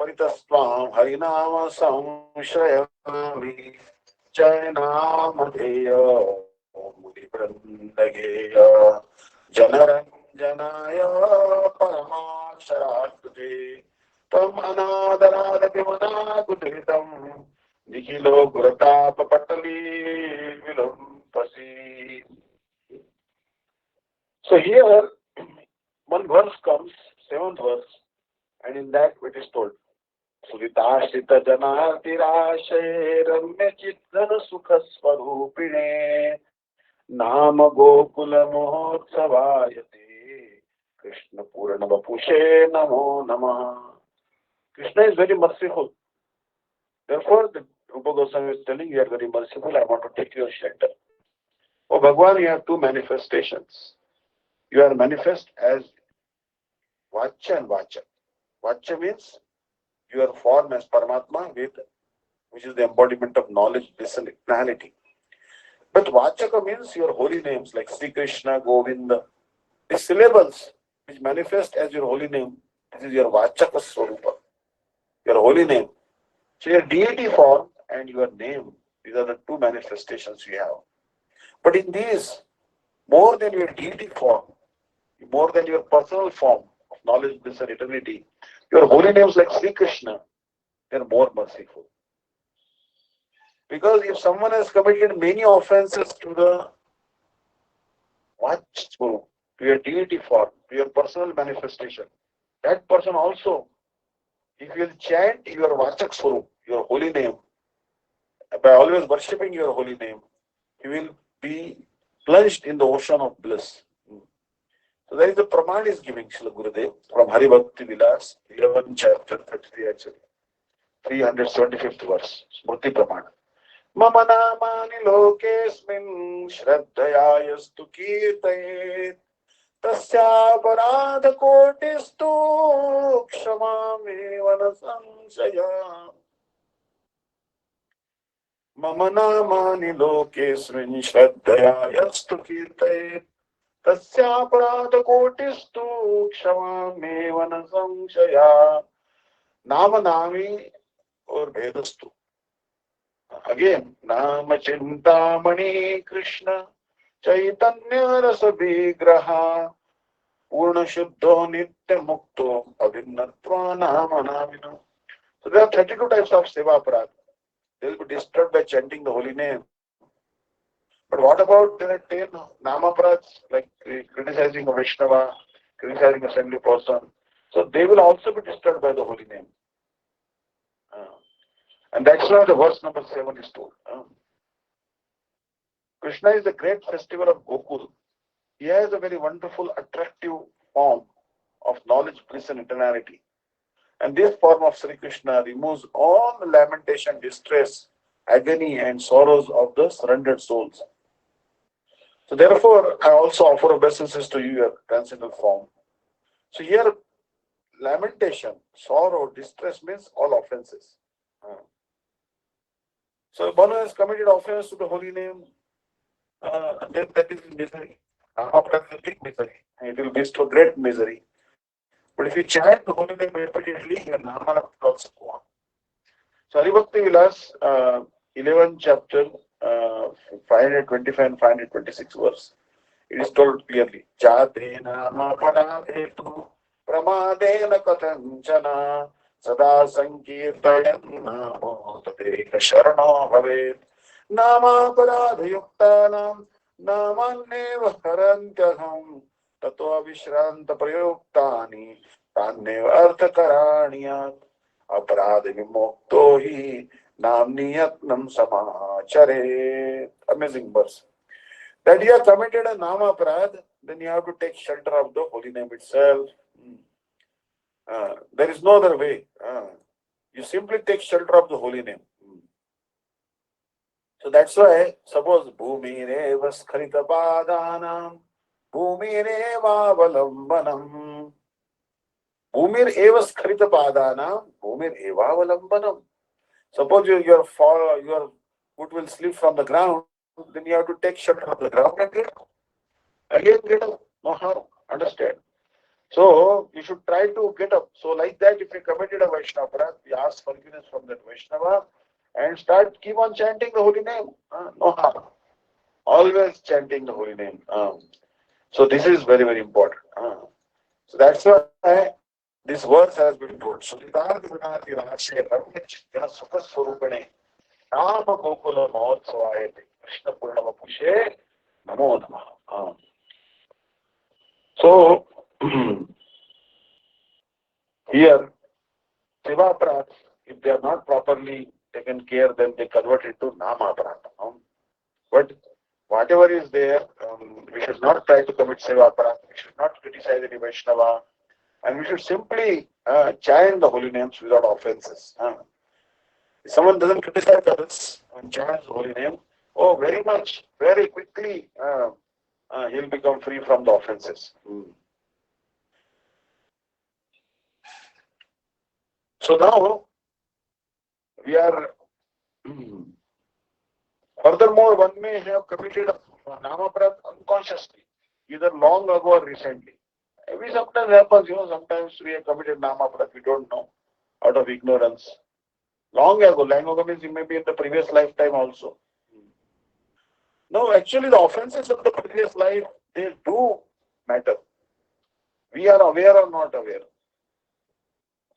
Paritasvam Harinama Samshayami Jainamadeya Muni Brandageya Janaranjanaya Paramasharatute Tam Anadarapi Manakutritam Nikhilo Guratapa Patali Vilampasi. So here one verse comes, 7th verse, and in that it is told Suritashita Janatirashe Ramya Chitana Sukha Swarupine Nama Gokula Mohotsavayate Krishna Purana Vapushe Namo Namaha. Krishna is very merciful. Therefore, the Rupa Goswami is telling you are very merciful, I want to take your shelter. Oh Bhagwan, you have two manifestations. You are manifest as Vacha and Vacha. Vacha means your form as Paramatma, which is the embodiment of knowledge, bliss and eternality. But Vachaka means your holy names like Sri Krishna, Govinda. The syllables which manifest as your holy name, this is your Vachaka Swarupa, your holy name. So your deity form and your name, these are the two manifestations you have. But in these, more than your deity form, more than your personal form of knowledge, bliss and eternity, your holy names like Sri Krishna, they are more merciful. Because if someone has committed many offenses to the Vachaka, to your deity form, to your personal manifestation, that person also, if you will chant your Vachak Swarup, your holy name, by always worshipping your holy name, he will be plunged in the ocean of bliss. So there is a Praman is giving Srila Gurudev from Hari Bhakti Vilas, 11 chapter 33 actually, 375th verse, Smriti Praman. Mama namani lokesmin shraddhaya yastu kirtayet tasya parada kotistu kshamami vanasamsaya. Mama namani lokesmin shraddhaya yastu kirtayet tasya parada kotistu kshamami vanasamsaya. Nama nami or Vedastu. Again, Nama Chintamani Krishna Chaitanya Rasa Vigraha Purna Shuddho Nitya Mukto Avinnatva Nama Namina. So there are 32 types of Seva Aparad. They will be disturbed by chanting the holy name. But what about there are 10 Nama Aparads like criticizing a Vaishnava, criticizing a saintly person? So they will also be disturbed by the holy name. And that's why the verse number 7 is told. Krishna is the great festival of Gokul. He has a very wonderful, attractive form of knowledge, bliss and eternality. And this form of Sri Krishna removes all the lamentation, distress, agony and sorrows of the surrendered souls. So therefore, I also offer obeisances to you, your transcendental form. So here, lamentation, sorrow, distress means all offenses. So if one has committed offense to the holy name, then that is misery. After a big misery. It will lead to great misery. But if you chant the holy name repeatedly, your Nama will also go on. So Haribhakti Vilas, 11 chapter, 525 and 526 verse. It is told clearly. Jatena mapadadhetu pramadena katanchana sada sankirtayan namo tateka sharano bhavet nama paradhayuktanam namanneva harantyaham tato vishranta prayuktani tannev arthakaranyat aparadha vimokto hi namniyatnam samachare. Amazing verse. That you have committed a nama aparad, then you have to take shelter of the holy name itself. There is no other way. You simply take shelter of the holy name. So that's why, suppose Bhumi Reva Skharita Padanam, Bhumi Reva Valambanam, Bhumir Eva Skharita Padanam, Bhumir Eva Valambanam. Suppose your foot will slip from the ground, then you have to take shelter of the ground and get up. Again, get up. No harm. Understand? So you should try to get up. So like that, if you committed a Vaishnava aparadh, you ask forgiveness from that Vaishnava and keep on chanting the holy name. No harm. Always chanting the holy name. So this is very, very important. So that's why this verse has been told. Suditar Gunati Rashe Ramya Chittana Sukha Swarupane Nama Gokula Mahotsavayate Krishna Purnama Pushe Namo Namaha. So here, Seva Aparadh, if they are not properly taken care, then they convert into Nama Aparadh. But whatever is there, we should not try to commit Seva Aparadh. We should not criticize any Vaishnava. And we should simply chant the holy names without offenses. If someone doesn't criticize others and chants the holy name, very quickly, he'll become free from the offenses. So now, we are, furthermore, one may have committed a Namaprad unconsciously, either long ago or recently. We sometimes happens, sometimes we have committed Namaprad, we don't know, out of ignorance. Long ago means it may be in the previous lifetime also. No, actually the offenses of the previous life, they do matter. We are aware or not aware.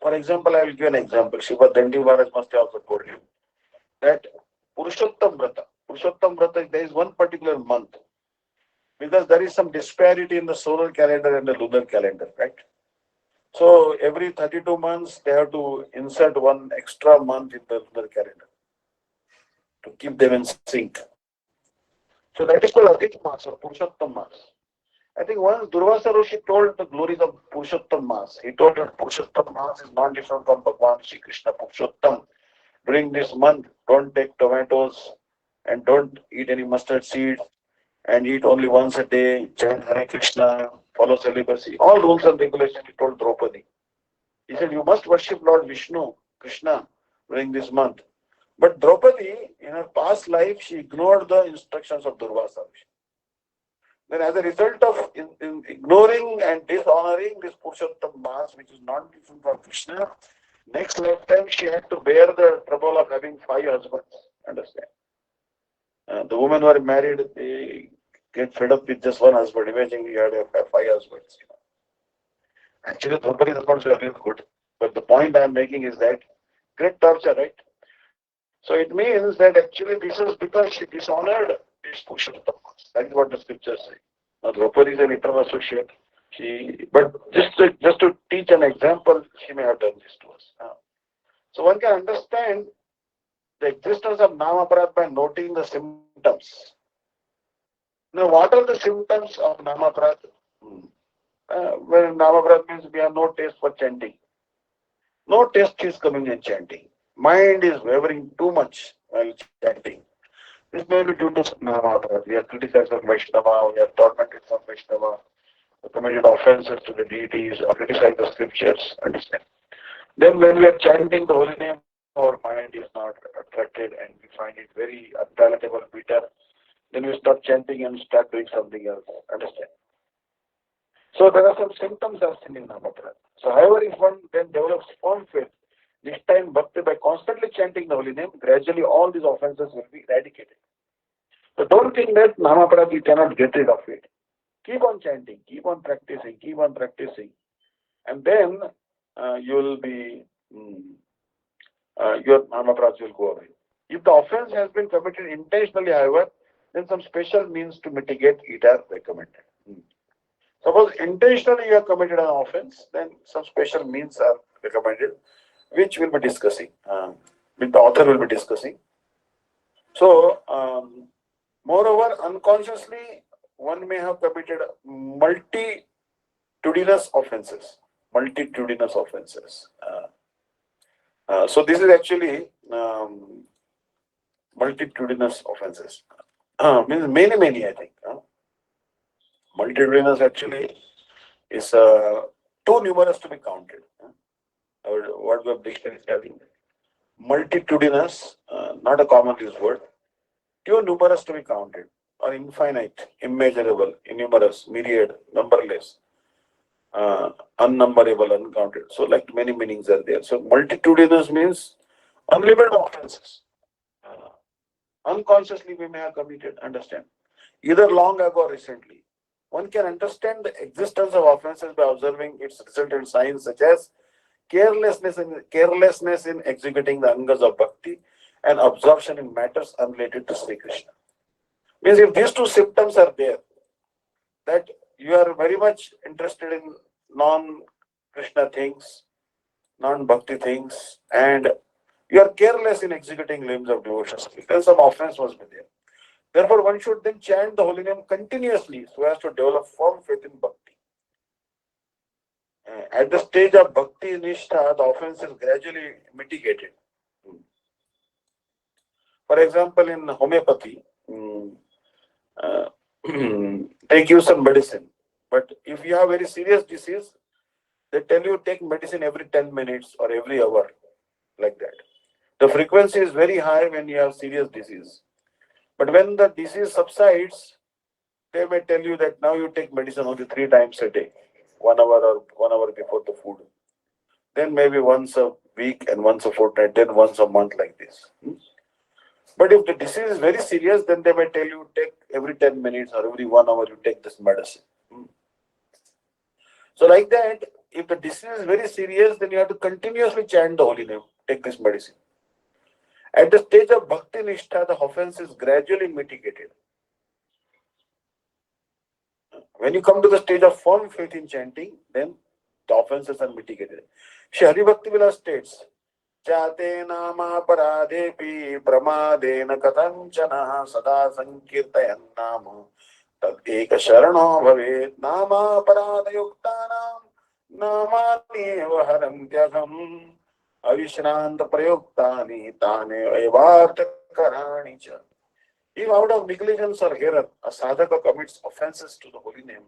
For example, I will give an example. Shiva Dandi Maharaj must have also told you that Purushottam Vrata, there is one particular month because there is some disparity in the solar calendar and the lunar calendar, right? So every 32 months they have to insert one extra month in the lunar calendar to keep them in sync. So that is called Adhik Mas or Purushottam Mas. I think once Durvasa Rishi told the glories of Purushottam Mas. He told that Purushottam Mas is not different from Bhagwan Shri Krishna Purushottam. During this month, don't take tomatoes and don't eat any mustard seeds and eat only once a day, chant Hare Krishna, follow celibacy. All rules and regulations he told Draupadi. He said, you must worship Lord Vishnu, Krishna, during this month. But Draupadi, in her past life, she ignored the instructions of Durvasa Rishi. Then as a result of in ignoring and dishonoring this Purushottam Mas, which is not different from Krishna, next lifetime she had to bear the trouble of having 5 husbands. Understand? The women who are married, they get fed up with just one husband. Imagine you had to have 5 husbands. Actually, Draupadi husbands were really good. But the point I am making is that great torture, right? So it means that actually this is because she dishonored this Purushottam. That is what the scriptures say. Now, Draupadi is an eternal associate. But just to teach an example, she may have done this to us. So one can understand the existence of Namaparad by noting the symptoms. Now, what are the symptoms of Namaparad? When Namaparad means we have no taste for chanting. No taste is coming in chanting. Mind is wavering too much while chanting. This may be due to Namaparad. We are criticized from Vaishnava, we are tormented from Vaishnava, we committed offenses to the deities, or criticized the scriptures. Understand? Then when we are chanting the holy name, our mind is not attracted and we find it very unpalatable, bitter. Then we stop chanting and start doing something else. Understand? So there are some symptoms are seen in Namaprad. So however, if one then develops firm faith, this time bhakti, by constantly chanting the holy name, gradually all these offenses will be eradicated. So don't think that Namaprad you cannot get rid of it. Keep on chanting, keep on practicing, and then you will be your Namaprads will go away. If the offense has been committed intentionally, however, then some special means to mitigate it are recommended. Suppose intentionally you have committed an offense, then some special means are recommended, which we'll be discussing, which the author will be discussing. So, moreover, unconsciously, one may have committed multitudinous offenses. Multitudinous offenses. So, this is actually multitudinous offenses. Means many, I think. Multitudinous actually is too numerous to be counted. Or what the dictionary is having. Multitudinous, not a common used word. Too numerous to be counted, or infinite, immeasurable, innumerous, myriad, numberless, unnumberable, uncounted. So, like many meanings are there. So, multitudinous means unlimited offenses. Uh, Unconsciously, we may have committed, understand, either long ago or recently. One can understand the existence of offenses by observing its resultant signs such as carelessness in executing the angas of bhakti and absorption in matters unrelated to Sri Krishna. Means if these two symptoms are there, that you are very much interested in non-Krishna things, non-bhakti things, and you are careless in executing limbs of devotion, then some offense must be there. Therefore, one should then chant the holy name continuously so as to develop firm faith in bhakti. At the stage of bhakti nishtha, the offense is gradually mitigated. For example, in homeopathy, uh, they give some medicine. But if you have very serious disease, they tell you take medicine every 10 minutes or every hour, like that. The frequency is very high when you have serious disease. But when the disease subsides, they may tell you that now you take medicine only 3 times a day, 1 hour or 1 hour before the food. Then maybe once a week and once a fortnight, then once a month, like this. But if the disease is very serious, then they may tell you take every 10 minutes or every 1 hour you take this medicine. So like that, if the disease is very serious, then you have to continuously chant the holy name, take this medicine. At the stage of bhakti nishtha, the offense is gradually mitigated. When you come to the stage of firm faith in chanting, then the offenses are mitigated. Shri Hari Bhakti Vilas states, Jate nama paradhepi pramadena katanchana sada sankirtayan nama tad eka sharano bhavet nama paradayuktanam namani harantyagam avishranta prayoktani tane evarta karani cha. If out of negligence or error a sadhaka commits offenses to the holy name,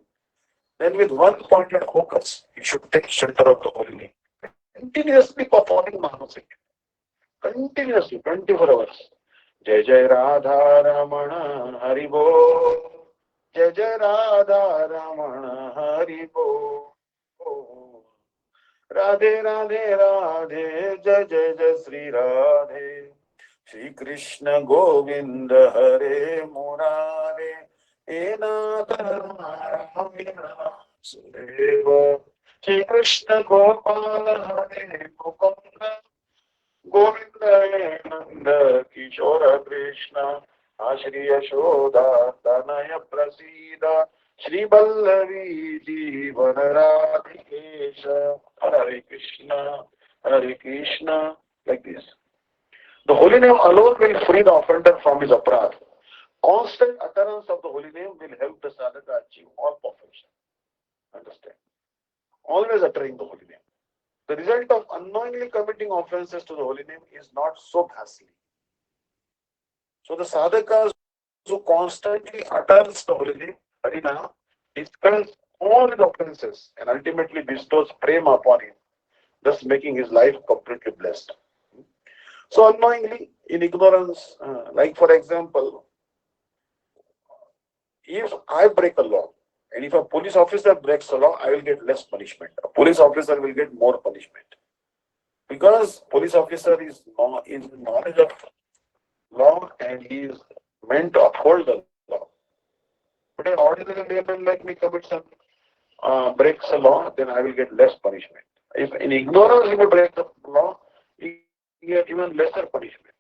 then with one pointed focus, he should take shelter of the holy name, continuously performing Mahanasik, continuously, 24 hours. Jai Jai Radha Ramana Haribo, Jai Jai Radha Ramana Haribo, Radhe Radhe Radhe, Jai Jai Jai Sri Radhe. Shri Krishna Govinda Hare Murare Enata Sudeva Shri Krishna Gopala Hare Mukunda Govinda Nanda Kishora Krishna Ashri Yashoda Tanaya Prasida Shri Ballavi Jivana Radhikesha Hare Krishna, like this. The holy name alone will free the offender from his aparadh. Constant utterance of the holy name will help the sadhaka achieve all perfection. Understand? Always uttering the holy name. The result of unknowingly committing offenses to the holy name is not so ghastly. So the sadhakas who constantly utters the holy name, Harina, dispels all his offenses and ultimately bestows prema upon him, thus making his life completely blessed. So unknowingly, in ignorance, like for example, if I break a law, and if a police officer breaks a law, I will get less punishment. A police officer will get more punishment. Because police officer is in knowledge of law and he is meant to uphold the law. But an ordinary layman like me commits some breaks a law, then I will get less punishment. If in ignorance he will break the law, he get even lesser punishment.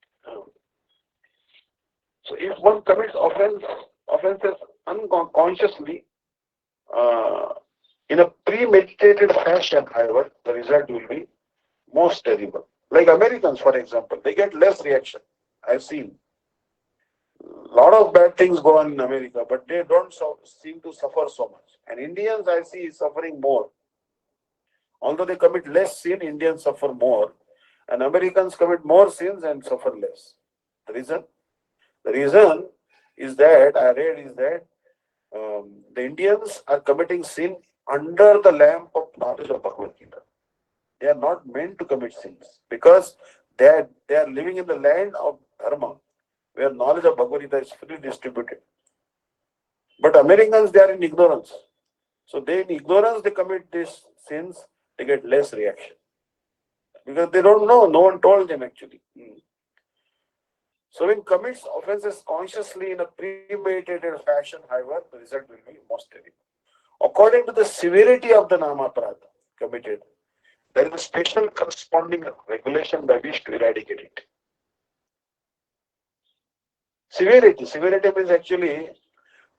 So if one commits offenses unconsciously, In a premeditated fashion, however, the result will be most terrible. Like Americans, for example, they get less reaction. I've seen a lot of bad things go on in America, but they don't seem to suffer so much. And Indians, I see, suffering more. Although they commit less sin, Indians suffer more, and Americans commit more sins and suffer less. The reason? The reason is that I read is that the Indians are committing sin under the lamp of knowledge of Bhagavad Gita. They are not meant to commit sins because they are living in the land of Dharma, where knowledge of Bhagavad Gita is freely distributed. But Americans, they are in ignorance. So they in ignorance, they commit these sins, they get less reaction. Because they don't know, no one told them actually. So when commits offenses consciously in a premeditated fashion, however, the result will be most terrible. According to the severity of the Namaparada committed, there is a special corresponding regulation by which to eradicate it. Severity means actually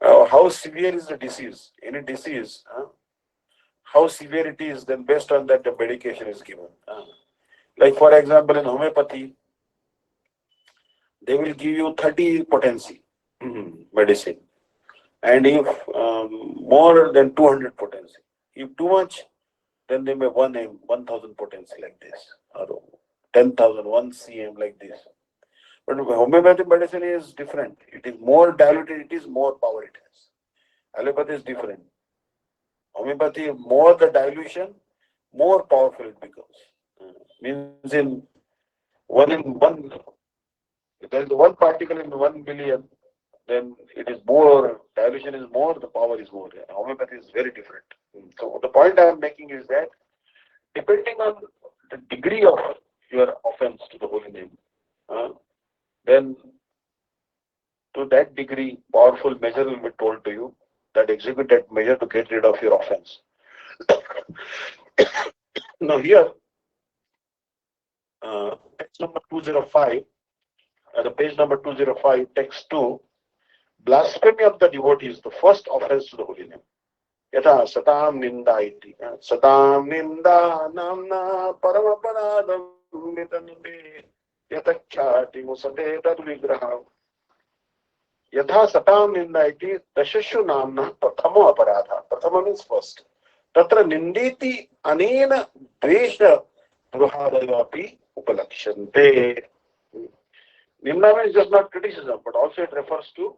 how severe is the disease. Any disease, how severe it is, then based on that the medication is given. Like for example, in homeopathy, they will give you 30 potency medicine. And if more than 200 potency, if too much, then they may 1,000 potency like this, or 10,000, 1 cm like this. But homeopathic medicine is different. It is more diluted, it is more power it has. Allopathy is different. Homeopathy, more the dilution, more powerful it becomes. Means in one, if there is one particle in 1 billion, then it is more, dilution is more, the power is more. Homeopathy is very different. So the point I am making is that depending on the degree of your offense to the holy name, then to that degree, powerful measure will be told to you that execute that measure to get rid of your offense. Now here, text number 205, the page number 205, text 2, blasphemy of the devotee is the first offense to the holy name. Yatha satam ninda iti. Satam ninda namna paramaparadam vitanute yatakhyati musate tad vigraham. Yatha satam ninda iti dashashu namna prathama aparadha. Prathama means first. Tatra ninditi anena dvesha druhadayapi upalakshante. Nimna means just not criticism, but also it refers to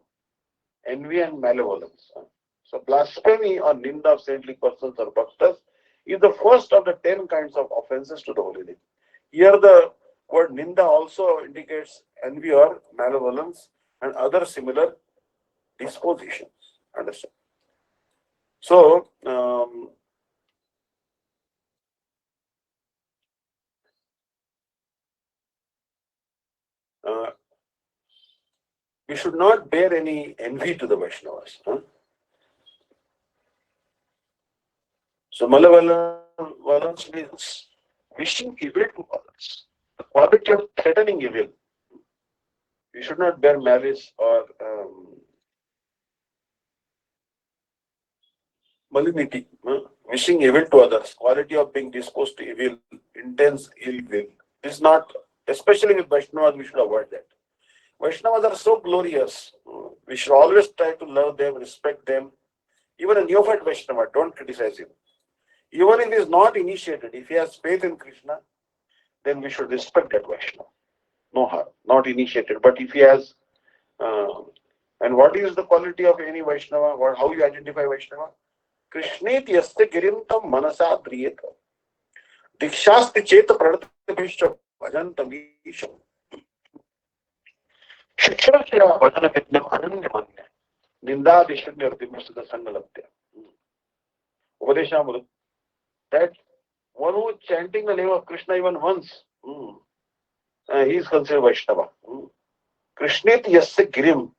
envy and malevolence. So blasphemy or ninda of saintly persons or bhaktas is the first of the 10 kinds of offenses to the holy name. Here the word ninda also indicates envy or malevolence and other similar dispositions. Understand? So, we should not bear any envy to the Vaishnavas. So malevolence means wishing evil to others. The quality of threatening evil. We should not bear malice or malignity. Wishing evil to others. Quality of being disposed to evil, intense ill will. This is not, especially with Vaishnavas, we should avoid that. Vaishnavas are so glorious. We should always try to love them, respect them. Even a neophyte Vaishnava, don't criticize him. Even if he is not initiated, if he has faith in Krishna, then we should respect that Vaishnava. No harm, not initiated. But if he has, and what is the quality of any Vaishnava? Or how you identify Vaishnava? Krishneti yaste girintam manasa driyeta. Dikshasti cheta pranatapishya bhajantamisham. Shikshasya bhajana vidyam anandamanya. Ninda dishanya ardimasuda sangalatya. Upadeshamuru. That one who is chanting the name of Krishna even once, he is considered Vaishnava. Krishneti yasya girim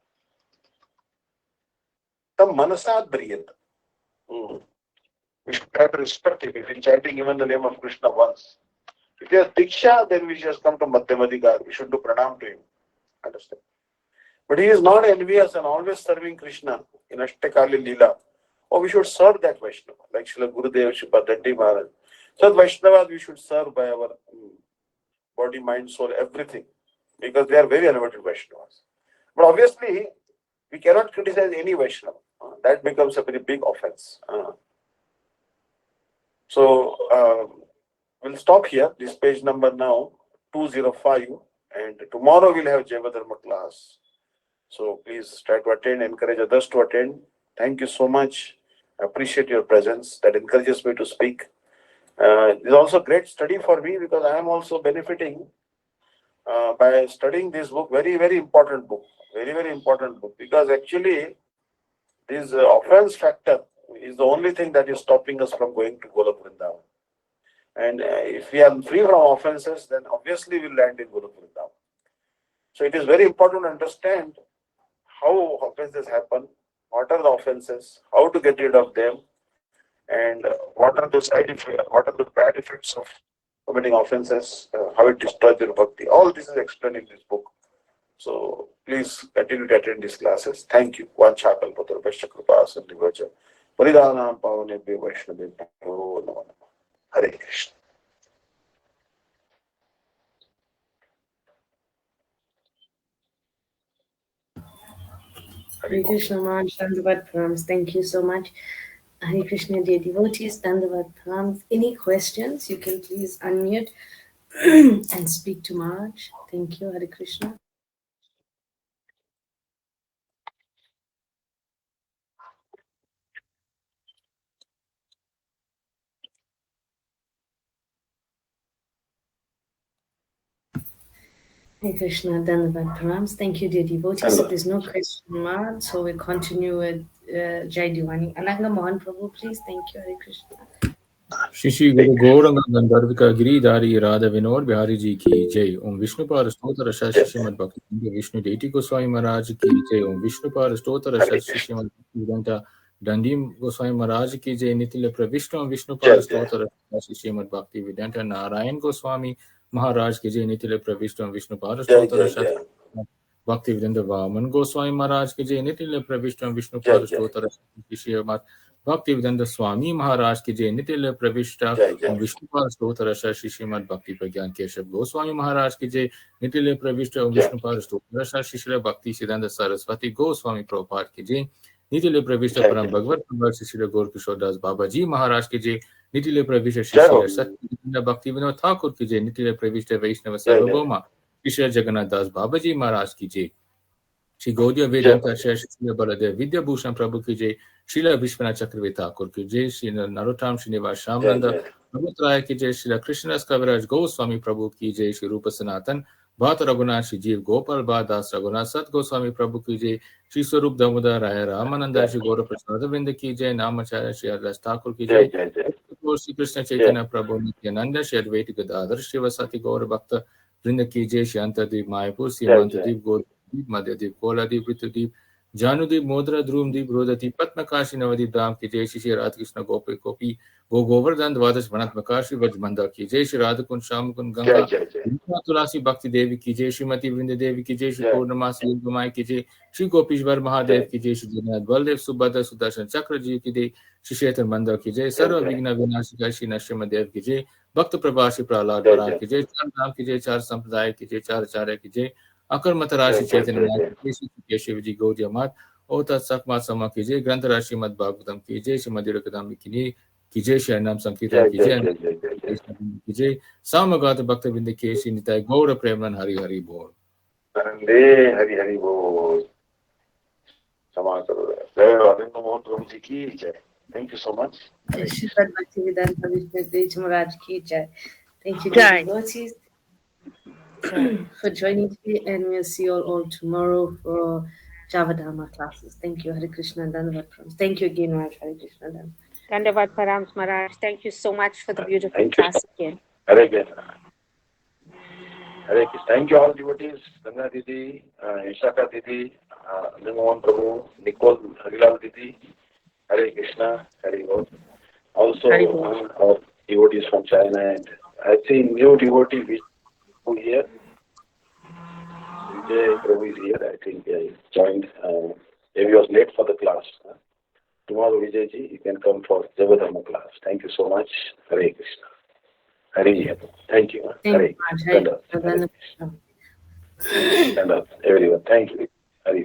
tam manasa driyeta. We should try to respect him if he is chanting even the name of Krishna once. If he has Diksha, then we just come to Madhyamadikar. We should do pranam to him. Understand? But he is not envious and always serving Krishna in Ashtakali Leela. or we should serve that Vaishnava, like Srila Gurudev Shripad Maharaj. So Vaishnavas we should serve by our body, mind, soul, everything, because they are very elevated Vaishnavas. But obviously, we cannot criticize any Vaishnava. That becomes a very big offense. We'll stop here. This page number now 205, and tomorrow we'll have Jaiva Dharma class. So please try to attend, encourage others to attend. Thank you so much. I appreciate your presence. That encourages me to speak. It's also a great study for me because I am also benefiting by studying this book. Very, very important book. Very, very important book, because actually this offense factor is the only thing that is stopping us from going to Golok Vrindavan. And if we are free from offenses, then obviously we'll land in Golok Vrindavan. So it is very important to understand how offenses happen, what are the offenses, how to get rid of them, and what are the side effects, what are the bad effects of committing offenses, how it destroys your bhakti. All this is explained in this book. So please continue to attend these classes. Thank you. Vanchakal Putra Vaishya Kripa Sandhivacha Paridhanam Pavanebhyo Vaishnavebhyo Namo Namah. Hare Krishna. Hare Krishna Maharaj, Dandavat Pranams. Thank you so much. Hare Krishna, dear devotees, Dandavat Pranams. Any questions, you can please unmute and speak to Maharaj. Thank you, Hare Krishna. Hare Krishna, Dandavat Pranams. Thank you, dear devotees. So there's no question, Maharaj. So we continue with Jai Diwani. Ananga Mohan Prabhu, please. Thank you, Hare Krishna. Shishi Guru Gauranga Gandharvika Giridhari Radha Vinod Bihari Ji ki Jai. Om Vishnu Par Stotra Shah Shishimad Bhakti Vishnu Deity Goswami Maharaj ki Jai. Om Vishnu Par Stotra Shah Shishimad Vedanta Dandim Goswami Maharaj ki Jai. Nitile Pravishnu Om Vishnu Par Stotra Shah Shishimad Bhakti Vedanta Narayan Goswami Maharaj ki Jai. Nitile Pravishnu Om Vishnu Par Stotra Shah Bhakti Vedanta Vaman Goswami Maharaj ki Jai. Nitile Pravishnu Om Vishnu Par Stotra Shah Shishimad Bhakti Vedanta Swami Maharaj ki Jai. Nitile Pravishta Om Vishnu Par Stotra Shah Shishimad Bhakti Pragyan Keshav Goswami Maharaj ki Jai. Nitile Pravishta Om Vishnu Par Stotra Shah Shishila Bhakti Siddhanta Saraswati Goswami Prabhupada ki Jai. Nitile Pravishta Param Bhagavad Prabhupada Shishila Gaur Kishore Das Baba Ji Maharaj ki Jai. Nitile Pravishta Shishila Satya Bhakti Vinod Thakur ki Jai. Nitile Pravishta Vaishnava Sarvabhauma Shishila Jagannath Das Baba Ji Maharaj ki Jai. Shri Gaudiya Vedanta Shri Baladev Vidya Bhushan Prabhu ki Jai. Srila Vishwanath Chakravarti Thakur ki Jai. Shri Narottam Srinivas Shamnanda Prabhu Raya ki Jai. Shri Krishnas Kaviraj Goswami Prabhu ki Jai. Shri Rupa Sanatan Bhat Raghunath Shri Jeev Gopal Bhat Das Raghunath Sat Goswami Prabhu ki Jai. Shri Swarup Damodar Raya Ramananda Shri Gaura Prasad Vinda ki Jai. Namacharya Shri Ardas Thakur ki Jai. Shri Krishna Chaitanya Prabhu Nityananda Shri Advaita Gadadhar Shri Vasati Gaura Bhakta Vrinda ki Jai. Shri Antadeep Mayapur Shri Mantadeep Gaur Madhyadeep Koladeep Ritudeep Janudeep Modra Drumdeep Rodadeep Patmakashi Navadeep Dham ki Jai. Shri Radha Krishna Gopi Gopi Go Govardhan Dvadash Vanatmakashi Vajmanda ki Jai. Shri Radhakund Shamkund Ganga Tulasi Bhakti Devi ki Jai. Shrimati Vrinda Devi ki Jai. Shri Purnamasi Yogumai ki Jai. Shri Gopishwar Mahadev ki Jai. Shri Jagannath Baldev Subhadra Sudarshan Chakra Ji ki Jai. Shri Shetan Mandar ki Jai. Sarva Vigna Vinashika Shri Nrsimhadev ki Jai. Bhakta Prabhashi Prahlad Parag ki Jai. Char Dham ki Jai. Char Sampradaya ki Jai. Char Acharya ki Jai. Akar Matarashi Chaitanya Keshi Ji Gaudiya Mat Ota Sakmat Sama ki Jai. Grantha Rashi Mad Bhagavatam ki Jai. Shri Madhura Kadam ki Jai. Shri Nam Sankirtan ki Jai. Ki Jai. Samagata Bhakta Vinda Keshi Nitai Gaura Premnan Hari Hari Bol. Hari Hari Bol. Thank you so much. Shri Bhaktivedanta Vishnu Maharaj ki Jai. Thank you, dear devotees, for joining today, and we'll see you all tomorrow for Javadharma classes. Thank you, Hare Krishna and Dandavat Pranams. Thank you again, Maharaj. Hare Krishna. Dandavat Pranams, Maharaj. Thank you so much for the beautiful class again. Hare Krishna. Hare Krishna. Thank you all devotees, Ganga Didi, Ishaka Didi, Mohan Prabhu, Nicole, Harilal Didi. Hare Krishna, Hare Bol. Also, our devotees from China, and I see new devotee Vishnu here. Vijay Prabhu is here. I think he joined. Maybe he was late for the class. tomorrow, Vijayji, you can come for Javadharma class. Thank you so much. Hare Krishna. Hare. Thank you. Thank Hare. you, Stand up. Raj. Stand up, everyone. Thank you. Hare.